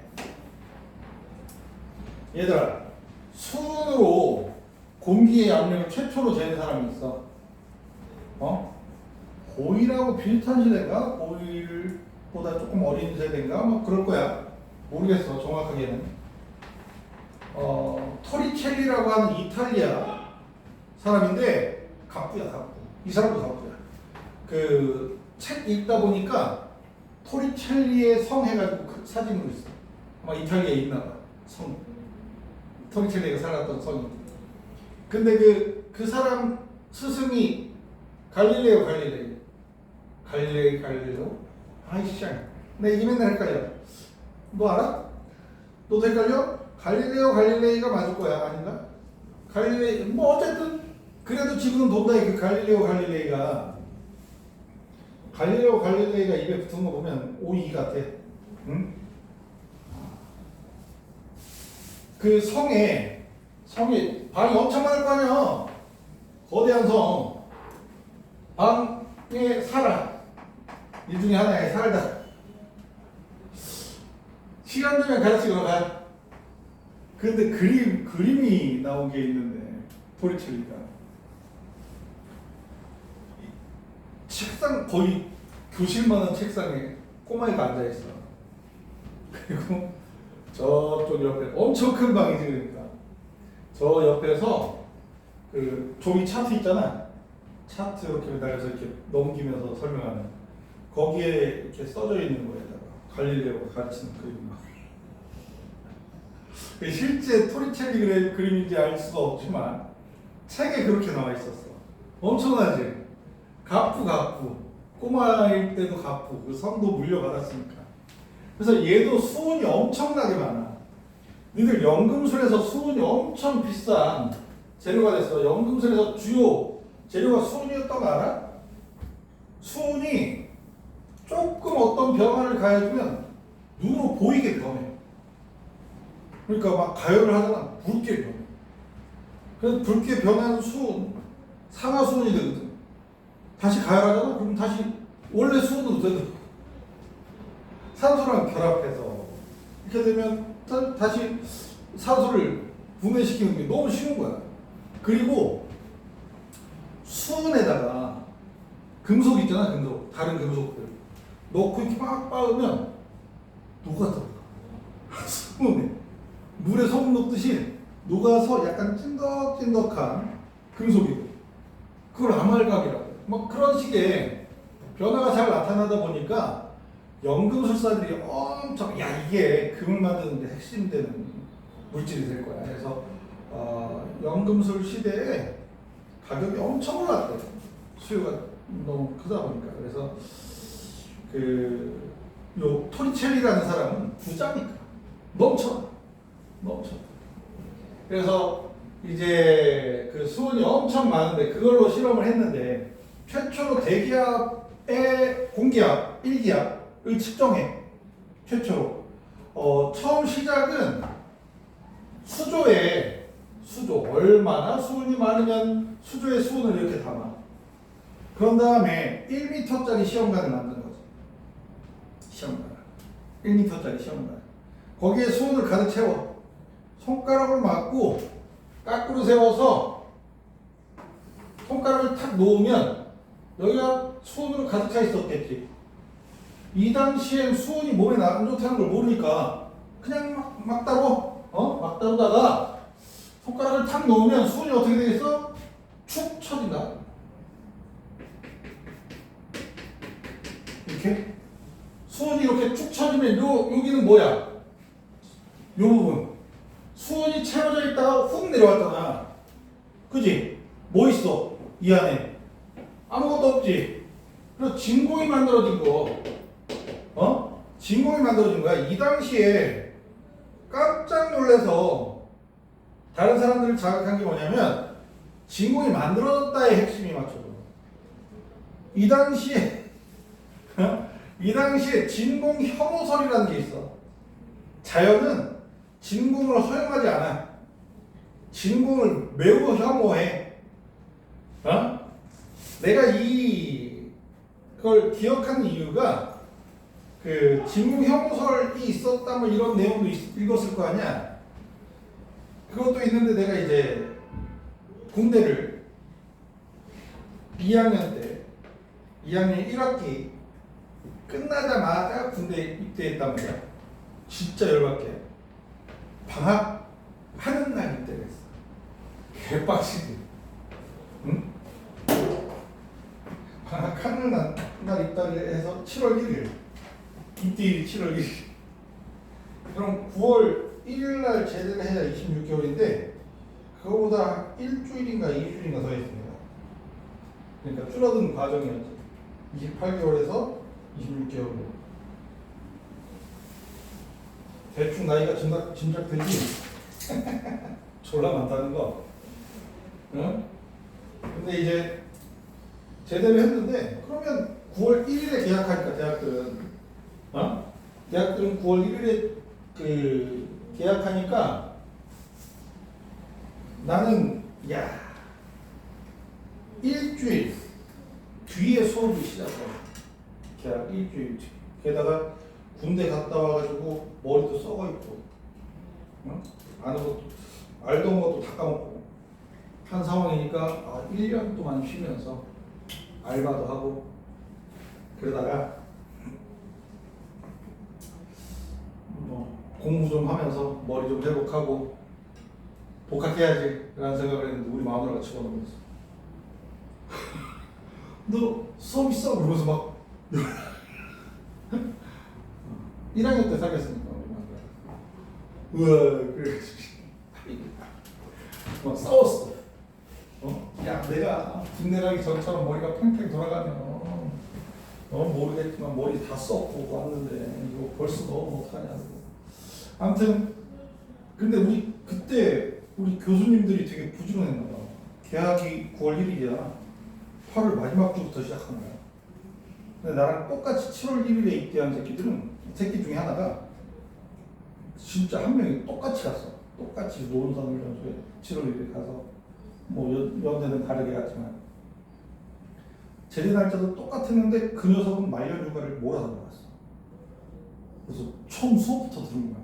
얘들아, 수은으로 공기의 압력을 최초로 재는 사람이 있어. 고일하고 비슷한 세대인가? 고일보다 조금 어린 세대인가? 뭐 그럴 거야. 모르겠어, 정확하게는. 토리첼리라고 하는 이탈리아 사람인데 갑부야, 갑부. 이 사람도 갑부야. 책 읽다 보니까 토리첼리의 성 해가지고 그 사진으로 있어. 아마 이탈리아에 있나 봐. 성. 토리첼리가 살았던 성이. 근데 그 사람 스승이 갈릴레오. 아이씨. 나 이게 맨날 헷갈려. 너 알아? 너도 헷갈려? 갈릴레이가 맞을 거야. 아닌가? 갈릴레이, 뭐 어쨌든 그래도 지구는 돈다. 그 갈릴레오 갈릴레이가 입에 붙은 거 보면 O2 같아. 응? 그 성에 방이 엄청 많을 거 아니야. 거대한 성. 방에 살아. 이 중에 하나에 살다. 시간 되면 가르치러 가. 근데 그림이 나온 게 있는데, 토리첼리가. 책상, 거의 교실만한 책상에 꼬마애가 앉아있어. 그리고 저쪽 옆에 엄청 큰 방이지. 그러니까 저 옆에서 그 종이 차트 있잖아. 차트 이렇게 매달려서 이렇게 넘기면서 설명하는, 거기에 이렇게 써져 있는 거에다가 갈릴레오가 가르치는 그림. 실제 토리첼리 그림인지 알 수가 없지만 책에 그렇게 나와 있었어. 엄청나지? 갑부. 꼬마일 때도 갑부. 그 성도 물려받았으니까. 그래서 얘도 수은이 엄청나게 많아. 니들 연금술에서 수은이 엄청 비싼 재료가 됐어. 연금술에서 주요 재료가 수은이었던 거 알아? 수은이 조금 어떤 변화를 가해주면 눈으로 보이게 변해. 그러니까 막 가열을 하잖아. 붉게 변해. 그래서 붉게 변하는 수은, 상하수은이 되거든. 다시 가열하잖아. 그럼 다시 원래 수은으로 되더라고. 산소랑 결합해서 이렇게 되면 다시 산소를 분해시키는 게 너무 쉬운 거야. 그리고 수은에다가 금속 있잖아, 금속. 다른 금속들 넣고 이렇게 막 빻으면 녹아들어. 수은에 물에 소금 넣듯이 녹아서 약간 찐덕찐덕한 금속이고, 그걸 아말감이라고 해. 뭐 그런 식의 변화가 잘 나타나다 보니까 연금술사들이 엄청, 야, 이게 금을 만드는데 핵심되는 물질이 될 거야. 그래서 연금술 시대에 가격이 엄청 올랐대. 수요가 너무 크다 보니까. 그래서 요 토리첼리라는 사람은 부자니까 넘쳐. 그래서 이제 그 수은이 엄청 많은데 그걸로 실험을 했는데 최초로 대기압의 공기압 1기압을 측정해. 최초로 처음 시작은 수조에 얼마나 수은이 많으면 수조에 수은을 이렇게 담아. 그런 다음에 1m짜리 시험관을 만든 거지. 시험관 1m짜리 시험관. 거기에 수은을 가득 채워. 손가락을 맞고 까꾸로 세워서 손가락을 탁 놓으면 여기가 수은으로 가득 차 있었겠지. 이 당시엔 수은이 몸에 안 좋다는 걸 모르니까 그냥 막 다루다가 손가락을 탁 놓으면 수은이 어떻게 되겠어? 축 처진다. 이렇게 수은이 이렇게 축 처지면 여기는 뭐야? 요 부분 수은이 채워져 있다가 훅 내려왔잖아. 그지? 뭐 있어? 이 안에 아무것도 없지. 그래서 진공이 만들어진 거. 진공이 만들어진 거야. 이 당시에 깜짝 놀라서 다른 사람들을 자극한 게 뭐냐면 진공이 만들어졌다의 핵심이 맞춰져. 이 당시에 진공 혐오설이라는 게 있어. 자연은 진공을 허용하지 않아. 진공을 매우 혐오해. 내가 이걸 기억하는 이유가 그 진공 혐오설이 있었다 뭐 이런 내용도 읽었을 거 아니야. 그것도 있는데 내가 이제 군대를 2학년 1학기 끝나자마자 군대 입대했단 말이야. 진짜 열받게. 방학 하는 날 입대를 했어. 개빡치지. 응? 방학 하는 날 입대를 해서 7월 1일. 입대일이 7월 1일. 그럼 9월 1일 날 제대를 해야 26개월인데 그거보다 일주일인가 2주일인가 더 했습니다. 그러니까 줄어든 과정이었죠. 28개월에서 26개월로. 대충 나이가 짐작되지? 졸라 많다는 거. 응? 근데 이제 제대로 했는데 그러면 9월 1일에 계약하니까 대학들은 9월 1일에 그 계약하니까 나는 일주일 뒤에 수업이 시작해. 계약 일주일 뒤. 게다가 군대 갔다 와가지고 머리도 썩어 있고, 아는 것도 알던 것도 다 까먹고 한 상황이니까 1년 동안 쉬면서 알바도 하고 그러다가 공부 좀 하면서 머리 좀 회복하고 복학해야지 라는 생각을 했는데 우리 마누라가 집어넣었어. 너 수업 있어? 그러면서 막 1학년 때 사귀었으니까 우리 마누라. 우와 그래. 막 싸웠어. 야 내가 군대 가기 전처럼 머리가 팽팽 돌아가면 모르겠지만 머리 다 썼고 왔는데 이거 벌써 너 어떡하냐고. 아무튼 근데 우리 그때 우리 교수님들이 되게 부지런했나 봐. 계약이 9월 1일이야. 8월 마지막 주부터 시작한 거야. 근데 나랑 똑같이 7월 1일에 입대한 새끼 중에 하나가 진짜 한 명이 똑같이 갔어. 똑같이 노원산훈련소에 7월 1일에 가서 뭐 연대는 다르게 갔지만 제대 날짜도 똑같았는데 그 녀석은 말년휴가를 몰아서 나갔어. 그래서 처음 수업부터 들은 거야.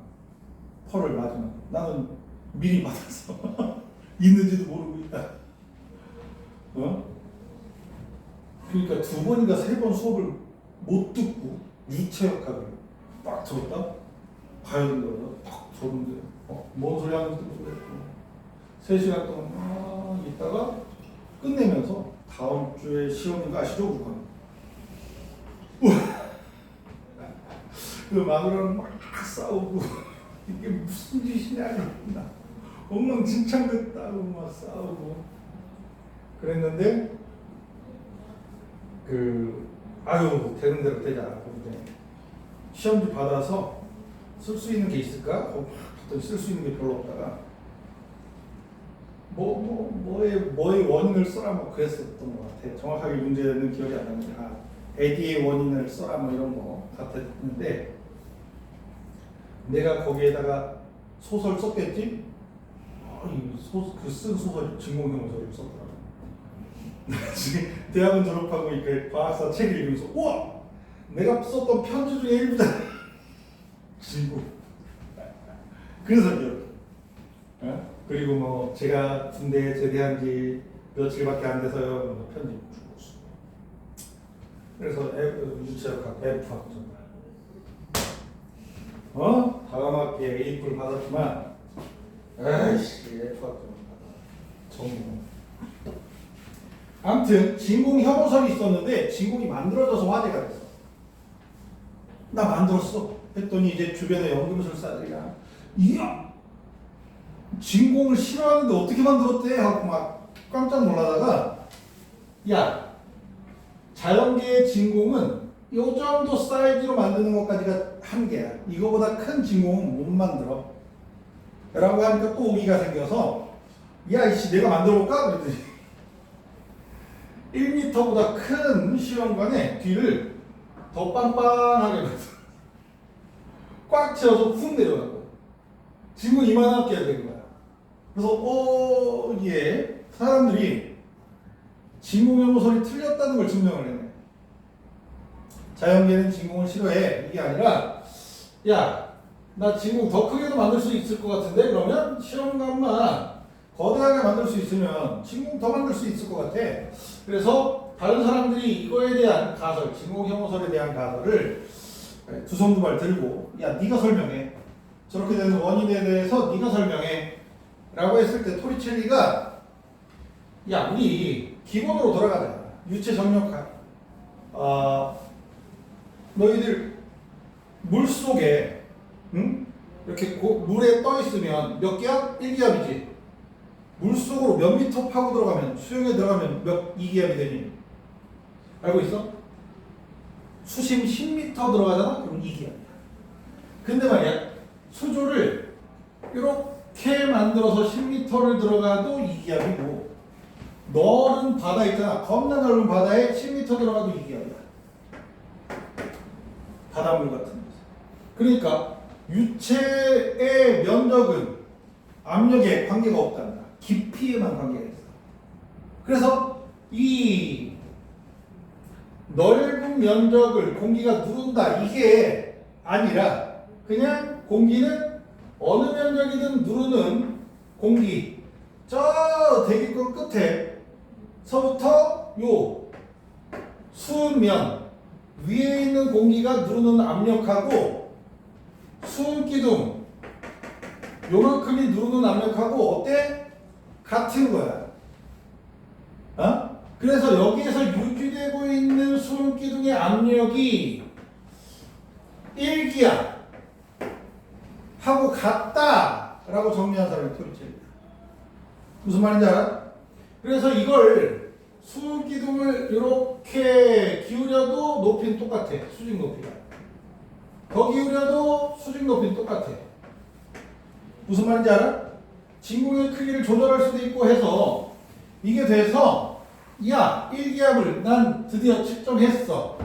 펄을 맞으면 나는 미리 받았어. 있는지도 모르고 있다. 그러니까 2번인가 3번 수업을 못 듣고 유체역학을 빡 들었다. 봐야 된다고 딱 들었는데 뭔 소리 하는지 모르겠고 3시간 동안 있다가 끝내면서 다음 주에 시험인가 아시죠? 그건 그 마누라랑 막 싸우고 이게 무슨 짓이냐 그랬구나. 엉망진창됐다고 막 싸우고 그랬는데 아유 되는 대로 되자. 근데 시험지 받아서 쓸 수 있는 게 있을까? 봤더니 쓸 수 있는 게 별로 없다가 뭐의 원인을 써라 뭐 그랬었던 것 같아. 정확하게 문제는 기억이 안 나는데 AD의 원인을 써라 뭐 이런 거 같았는데 내가 거기에다가 소설 썼겠지? 그 쓴 소설이 진공형소를 썼더라고. 지금 대학원 졸업하고 이렇게 과학사 책을 읽으면서 우와! 내가 썼던 편지 중에 일부잖아. 진공. 그래서 기억. 그리고 뭐 제가 군대에 제대한 지 며칠밖에 안 돼서요. 편지 주고. 그래서 유체역학 F학 정말. 다음 학기에 A뿔 받았지만 에이씨 F학 정말. 아무튼 진공 혐오설이 있었는데 진공이 만들어져서 화제가 됐어. 나 만들었어 했더니 이제 주변에 연금술사들이랑 이야 진공을 싫어하는데 어떻게 만들었대 하고 막 깜짝 놀라다가 야 자연계의 진공은 요 정도 사이즈로 만드는 것까지가 한계야. 이거보다 큰 진공은 못 만들어 라고 하니까 또 오기가 생겨서 야 이씨 내가 만들어볼까? 그랬더니 1m보다 큰 시험관에 뒤를 더 빵빵하게 꽉 채워서 훅 내려간 거야. 지금 이만하게 해야 되는 거야. 그래서 이게 사람들이 진공혐오설이 틀렸다는 걸 증명을 했네. 자연계는 진공을 싫어해 이게 아니라 야 나 진공 더 크게도 만들 수 있을 것 같은데 그러면 시험관만 거대하게 만들 수 있으면 진공 더 만들 수 있을 것 같아. 그래서 다른 사람들이 이거에 대한 가설, 진공혐오설에 대한 가설을 두 손 두 발 들고 야 네가 설명해. 저렇게 되는 원인에 대해서 네가 설명해 라고 했을 때 토리첼리가 야 우리 기본으로 돌아가자. 유체 정력학. 너희들 물속에 이렇게 물에 떠 있으면 몇 기압? 1기압이지. 물속으로 몇 미터 파고 들어가면 수영에 들어가면 몇 2기압이 되니? 알고 있어? 수심 10m 들어가잖아? 그럼 2기압이야. 근데 말이야 수조를 이렇게 만들어서 10m를 들어가도 2기압이고 넓은 바다 있잖아. 겁나 넓은 바다에 10m 들어가도 2기압이야. 바닷물 같은 거. 그러니까 유체의 면적은 압력에 관계가 없단다. 깊이에만 관계가 있어. 그래서 이 넓은 면적을 공기가 누른다 이게 아니라 그냥 공기는 어느 면적이든 누르는 공기 저 대기권 끝에서부터 요 수면 위에 있는 공기가 누르는 압력하고 수은 기둥 요만큼이 누르는 압력하고 어때? 같은 거야. 그래서 여기에서 유지되고 있는 수은 기둥의 압력이 1기압 하고 같다 라고 정리한 사람이 토리첼리야. 무슨 말인지 알아? 그래서 이걸 수은 기둥을 이렇게 기울여도 높이는 똑같아. 수직 높이가. 더 기울여도 수직 높이는 똑같아. 무슨 말인지 알아? 진공의 크기를 조절할 수도 있고 해서 이게 돼서 야 1기압을 난 드디어 측정했어.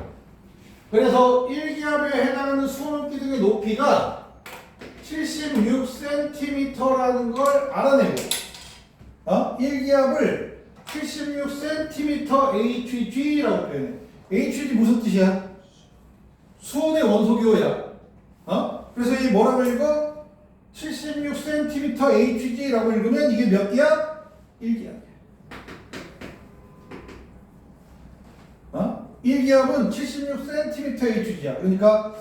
그래서 1기압에 해당하는 수은 기둥의 높이가 76cm라는 걸 알아내고 1기압을 76cm HG라고 표현해. HG 무슨 뜻이야? 수은의 원소기호야. 그래서 이 뭐라고 읽어? 76cm HG라고 읽으면 이게 몇 기압? 1기압. 1기압은 76cm HG야. 그러니까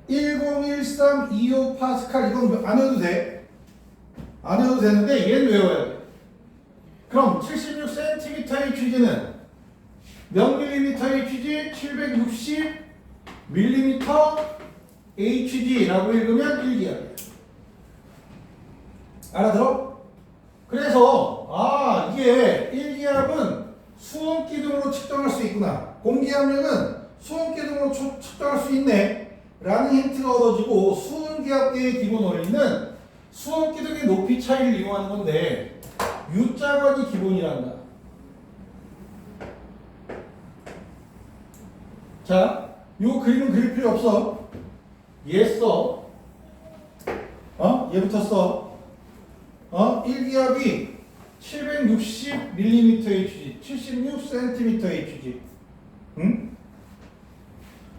101325 파스칼. 이건 안 해도 돼. 안 해도 되는데 얘는 외워야 돼. 그럼 76cm HG는 몇 밀리미터 HG? 760 밀리미터 HG라고 읽으면 1기압이야. 알아들어? 그래서 이게 1기압은 수온기둥으로 측정할 수 있구나. 공기압력은 수온기둥으로 측정할 수 있네 라는 힌트가 얻어지고, 수온기압계의 기본 원리는 수온기둥의 높이 차이를 이용하는 건데 U자관이 기본이란다. 자, 요 그림은 그릴 필요 없어. 얘 써. 얘부터 써. 1기압이 760mm Hg, 76cm Hg. 응?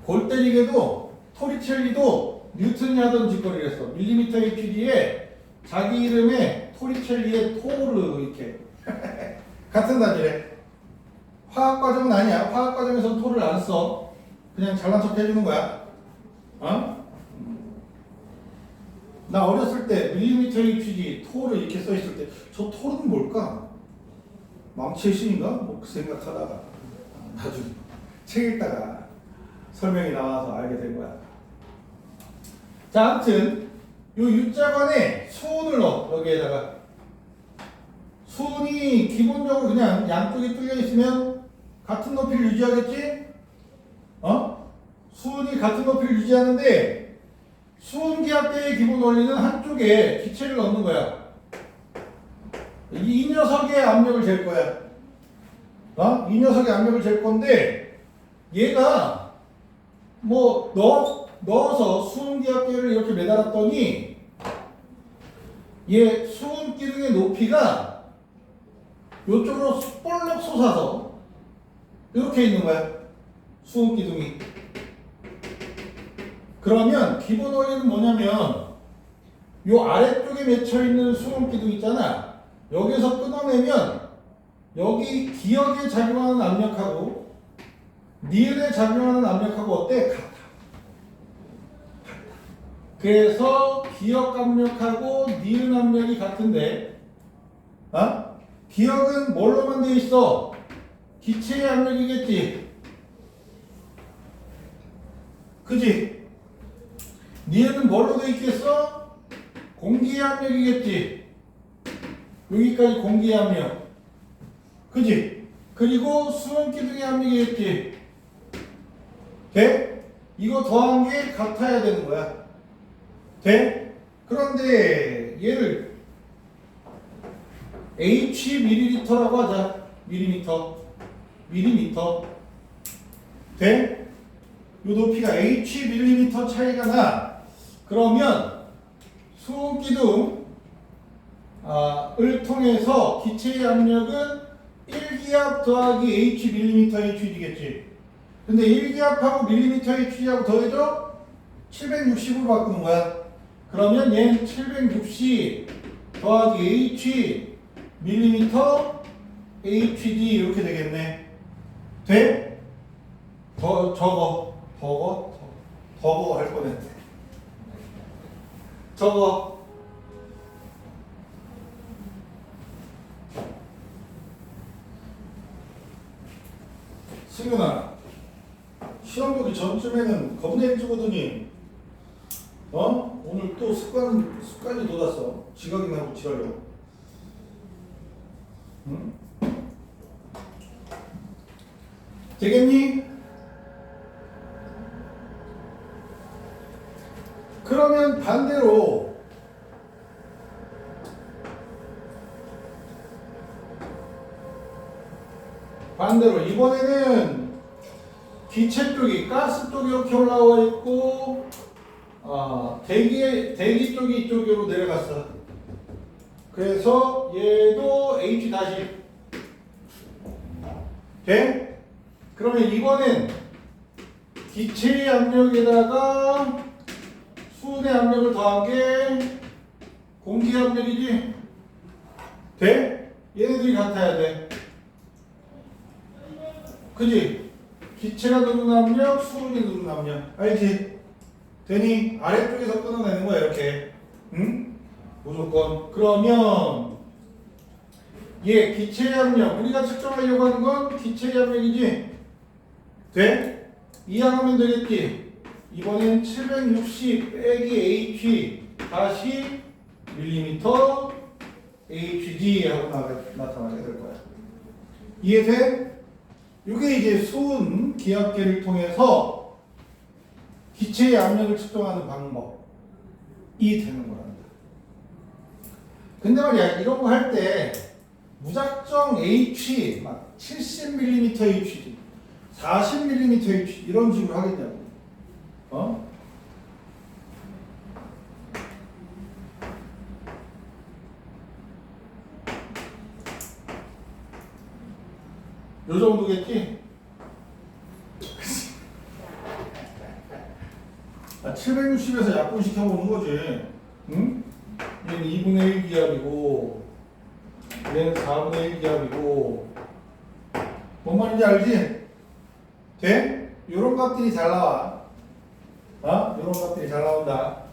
골 때리게도 토리첼리도 뉴턴이 하던 짓거리를 했어. 밀리미터 HG에 자기 이름에 토리첼리의 토르 이렇게 같은 단위래. 화학과정은 아니야. 화학과정에서는 토를 안 써. 그냥 잘난 척 해주는 거야. 나 어렸을 때 밀리미터 HG 토를 이렇게 써있을 때 저 토는 뭘까? 망치의 신인가? 뭐 그 생각하다가 나중에 책 읽다가 설명이 나와서 알게 된 거야. 자, 아무튼 요 U자관에 수온을 넣어. 여기에다가 수온이 기본적으로 그냥 양쪽이 뚫려 있으면 같은 높이를 유지하겠지? 수온이 같은 높이를 유지하는데, 수온기압계의 기본 원리는 한쪽에 기체를 넣는 거야. 이 녀석의 압력을 잴 거야. 이 녀석의 압력을 잴 건데, 얘가 뭐 넣어서 수온기압계를 이렇게 매달았더니 얘 수온기둥의 높이가 이쪽으로 볼록 솟아서 이렇게 있는 거야. 수온기둥이. 그러면 기본 원리는 뭐냐면, 요 아래쪽에 맺혀 있는 수온기둥 있잖아. 여기서 끊어내면 여기 기역에 작용하는 압력하고 니은에 작용하는 압력하고 어때? 같아. 그래서 기역 압력하고 니은 압력이 같은데, 기역은 뭘로만 돼 있어? 기체의 압력이겠지. 그지? 니은은 뭘로 돼 있겠어? 공기의 압력이겠지. 여기까지 공기의 압력. 그지? 그리고 수온기둥의 압력이겠지. 돼? 이거 더한 게 같아야 되는 거야. 돼? 그런데 얘를 H 밀리리터라고 하자. 밀리미터. 돼? 요 높이가 H 밀리미터 차이가 나. 그러면 수온기둥 을 통해서 기체의 압력은 1기압 더하기 H 밀리미터 HG겠지. 근데 1기압하고 밀리미터 HG하고 더해져 760으로 바꾸는 거야. 그러면 얘는 760 더하기 H 밀리미터 HG 이렇게 되겠네. 돼? 저거 할 뻔했네. 저거. 승윤아, 시험 보기 전쯤에는 겁나 일찍 오더니 오늘 또 습관이 돋았어. 지각이나 하고 지랄려. 응? 되겠니? 그러면 반대로 이번에는 기체 쪽이 가스 쪽이 이렇게 올라와 있고 대기 쪽이 이쪽으로 내려갔어. 그래서 얘도 H 다시 돼? 그러면 이번엔 기체의 압력에다가 수은의 압력을 더한 게 공기의 압력이지? 돼? 얘네들이 같아야 돼. 그지? 기체가 누르는 압력, 수은이 누르는 압력. 알지? 되니? 아래쪽에서 끊어내는 거야, 이렇게. 응? 무조건. 그러면 얘 기체의 압력, 우리가 측정하려고 하는 건 기체의 압력이지? 돼? 이항하면 되겠지? 이번엔 760 빼기 H 다시 밀리미터 HG 하고 나타나게 될 거야. 이해돼? 이게 이제 수은 기압계를 통해서 기체의 압력을 측정하는 방법이 되는 거란다. 근데 말이야, 이런 거 할 때 무작정 H 막 70mm H, 40mm H 이런 식으로 하겠냐고. 어? 요 정도겠지? 760에서 약분시켜보는 거지. 응? 얘는 2분의 1 기압이고, 얘는 4분의 1 기압이고, 뭔 말인지 알지? 돼? 요런 값들이 잘 나와. 어? 요런 값들이 잘 나온다.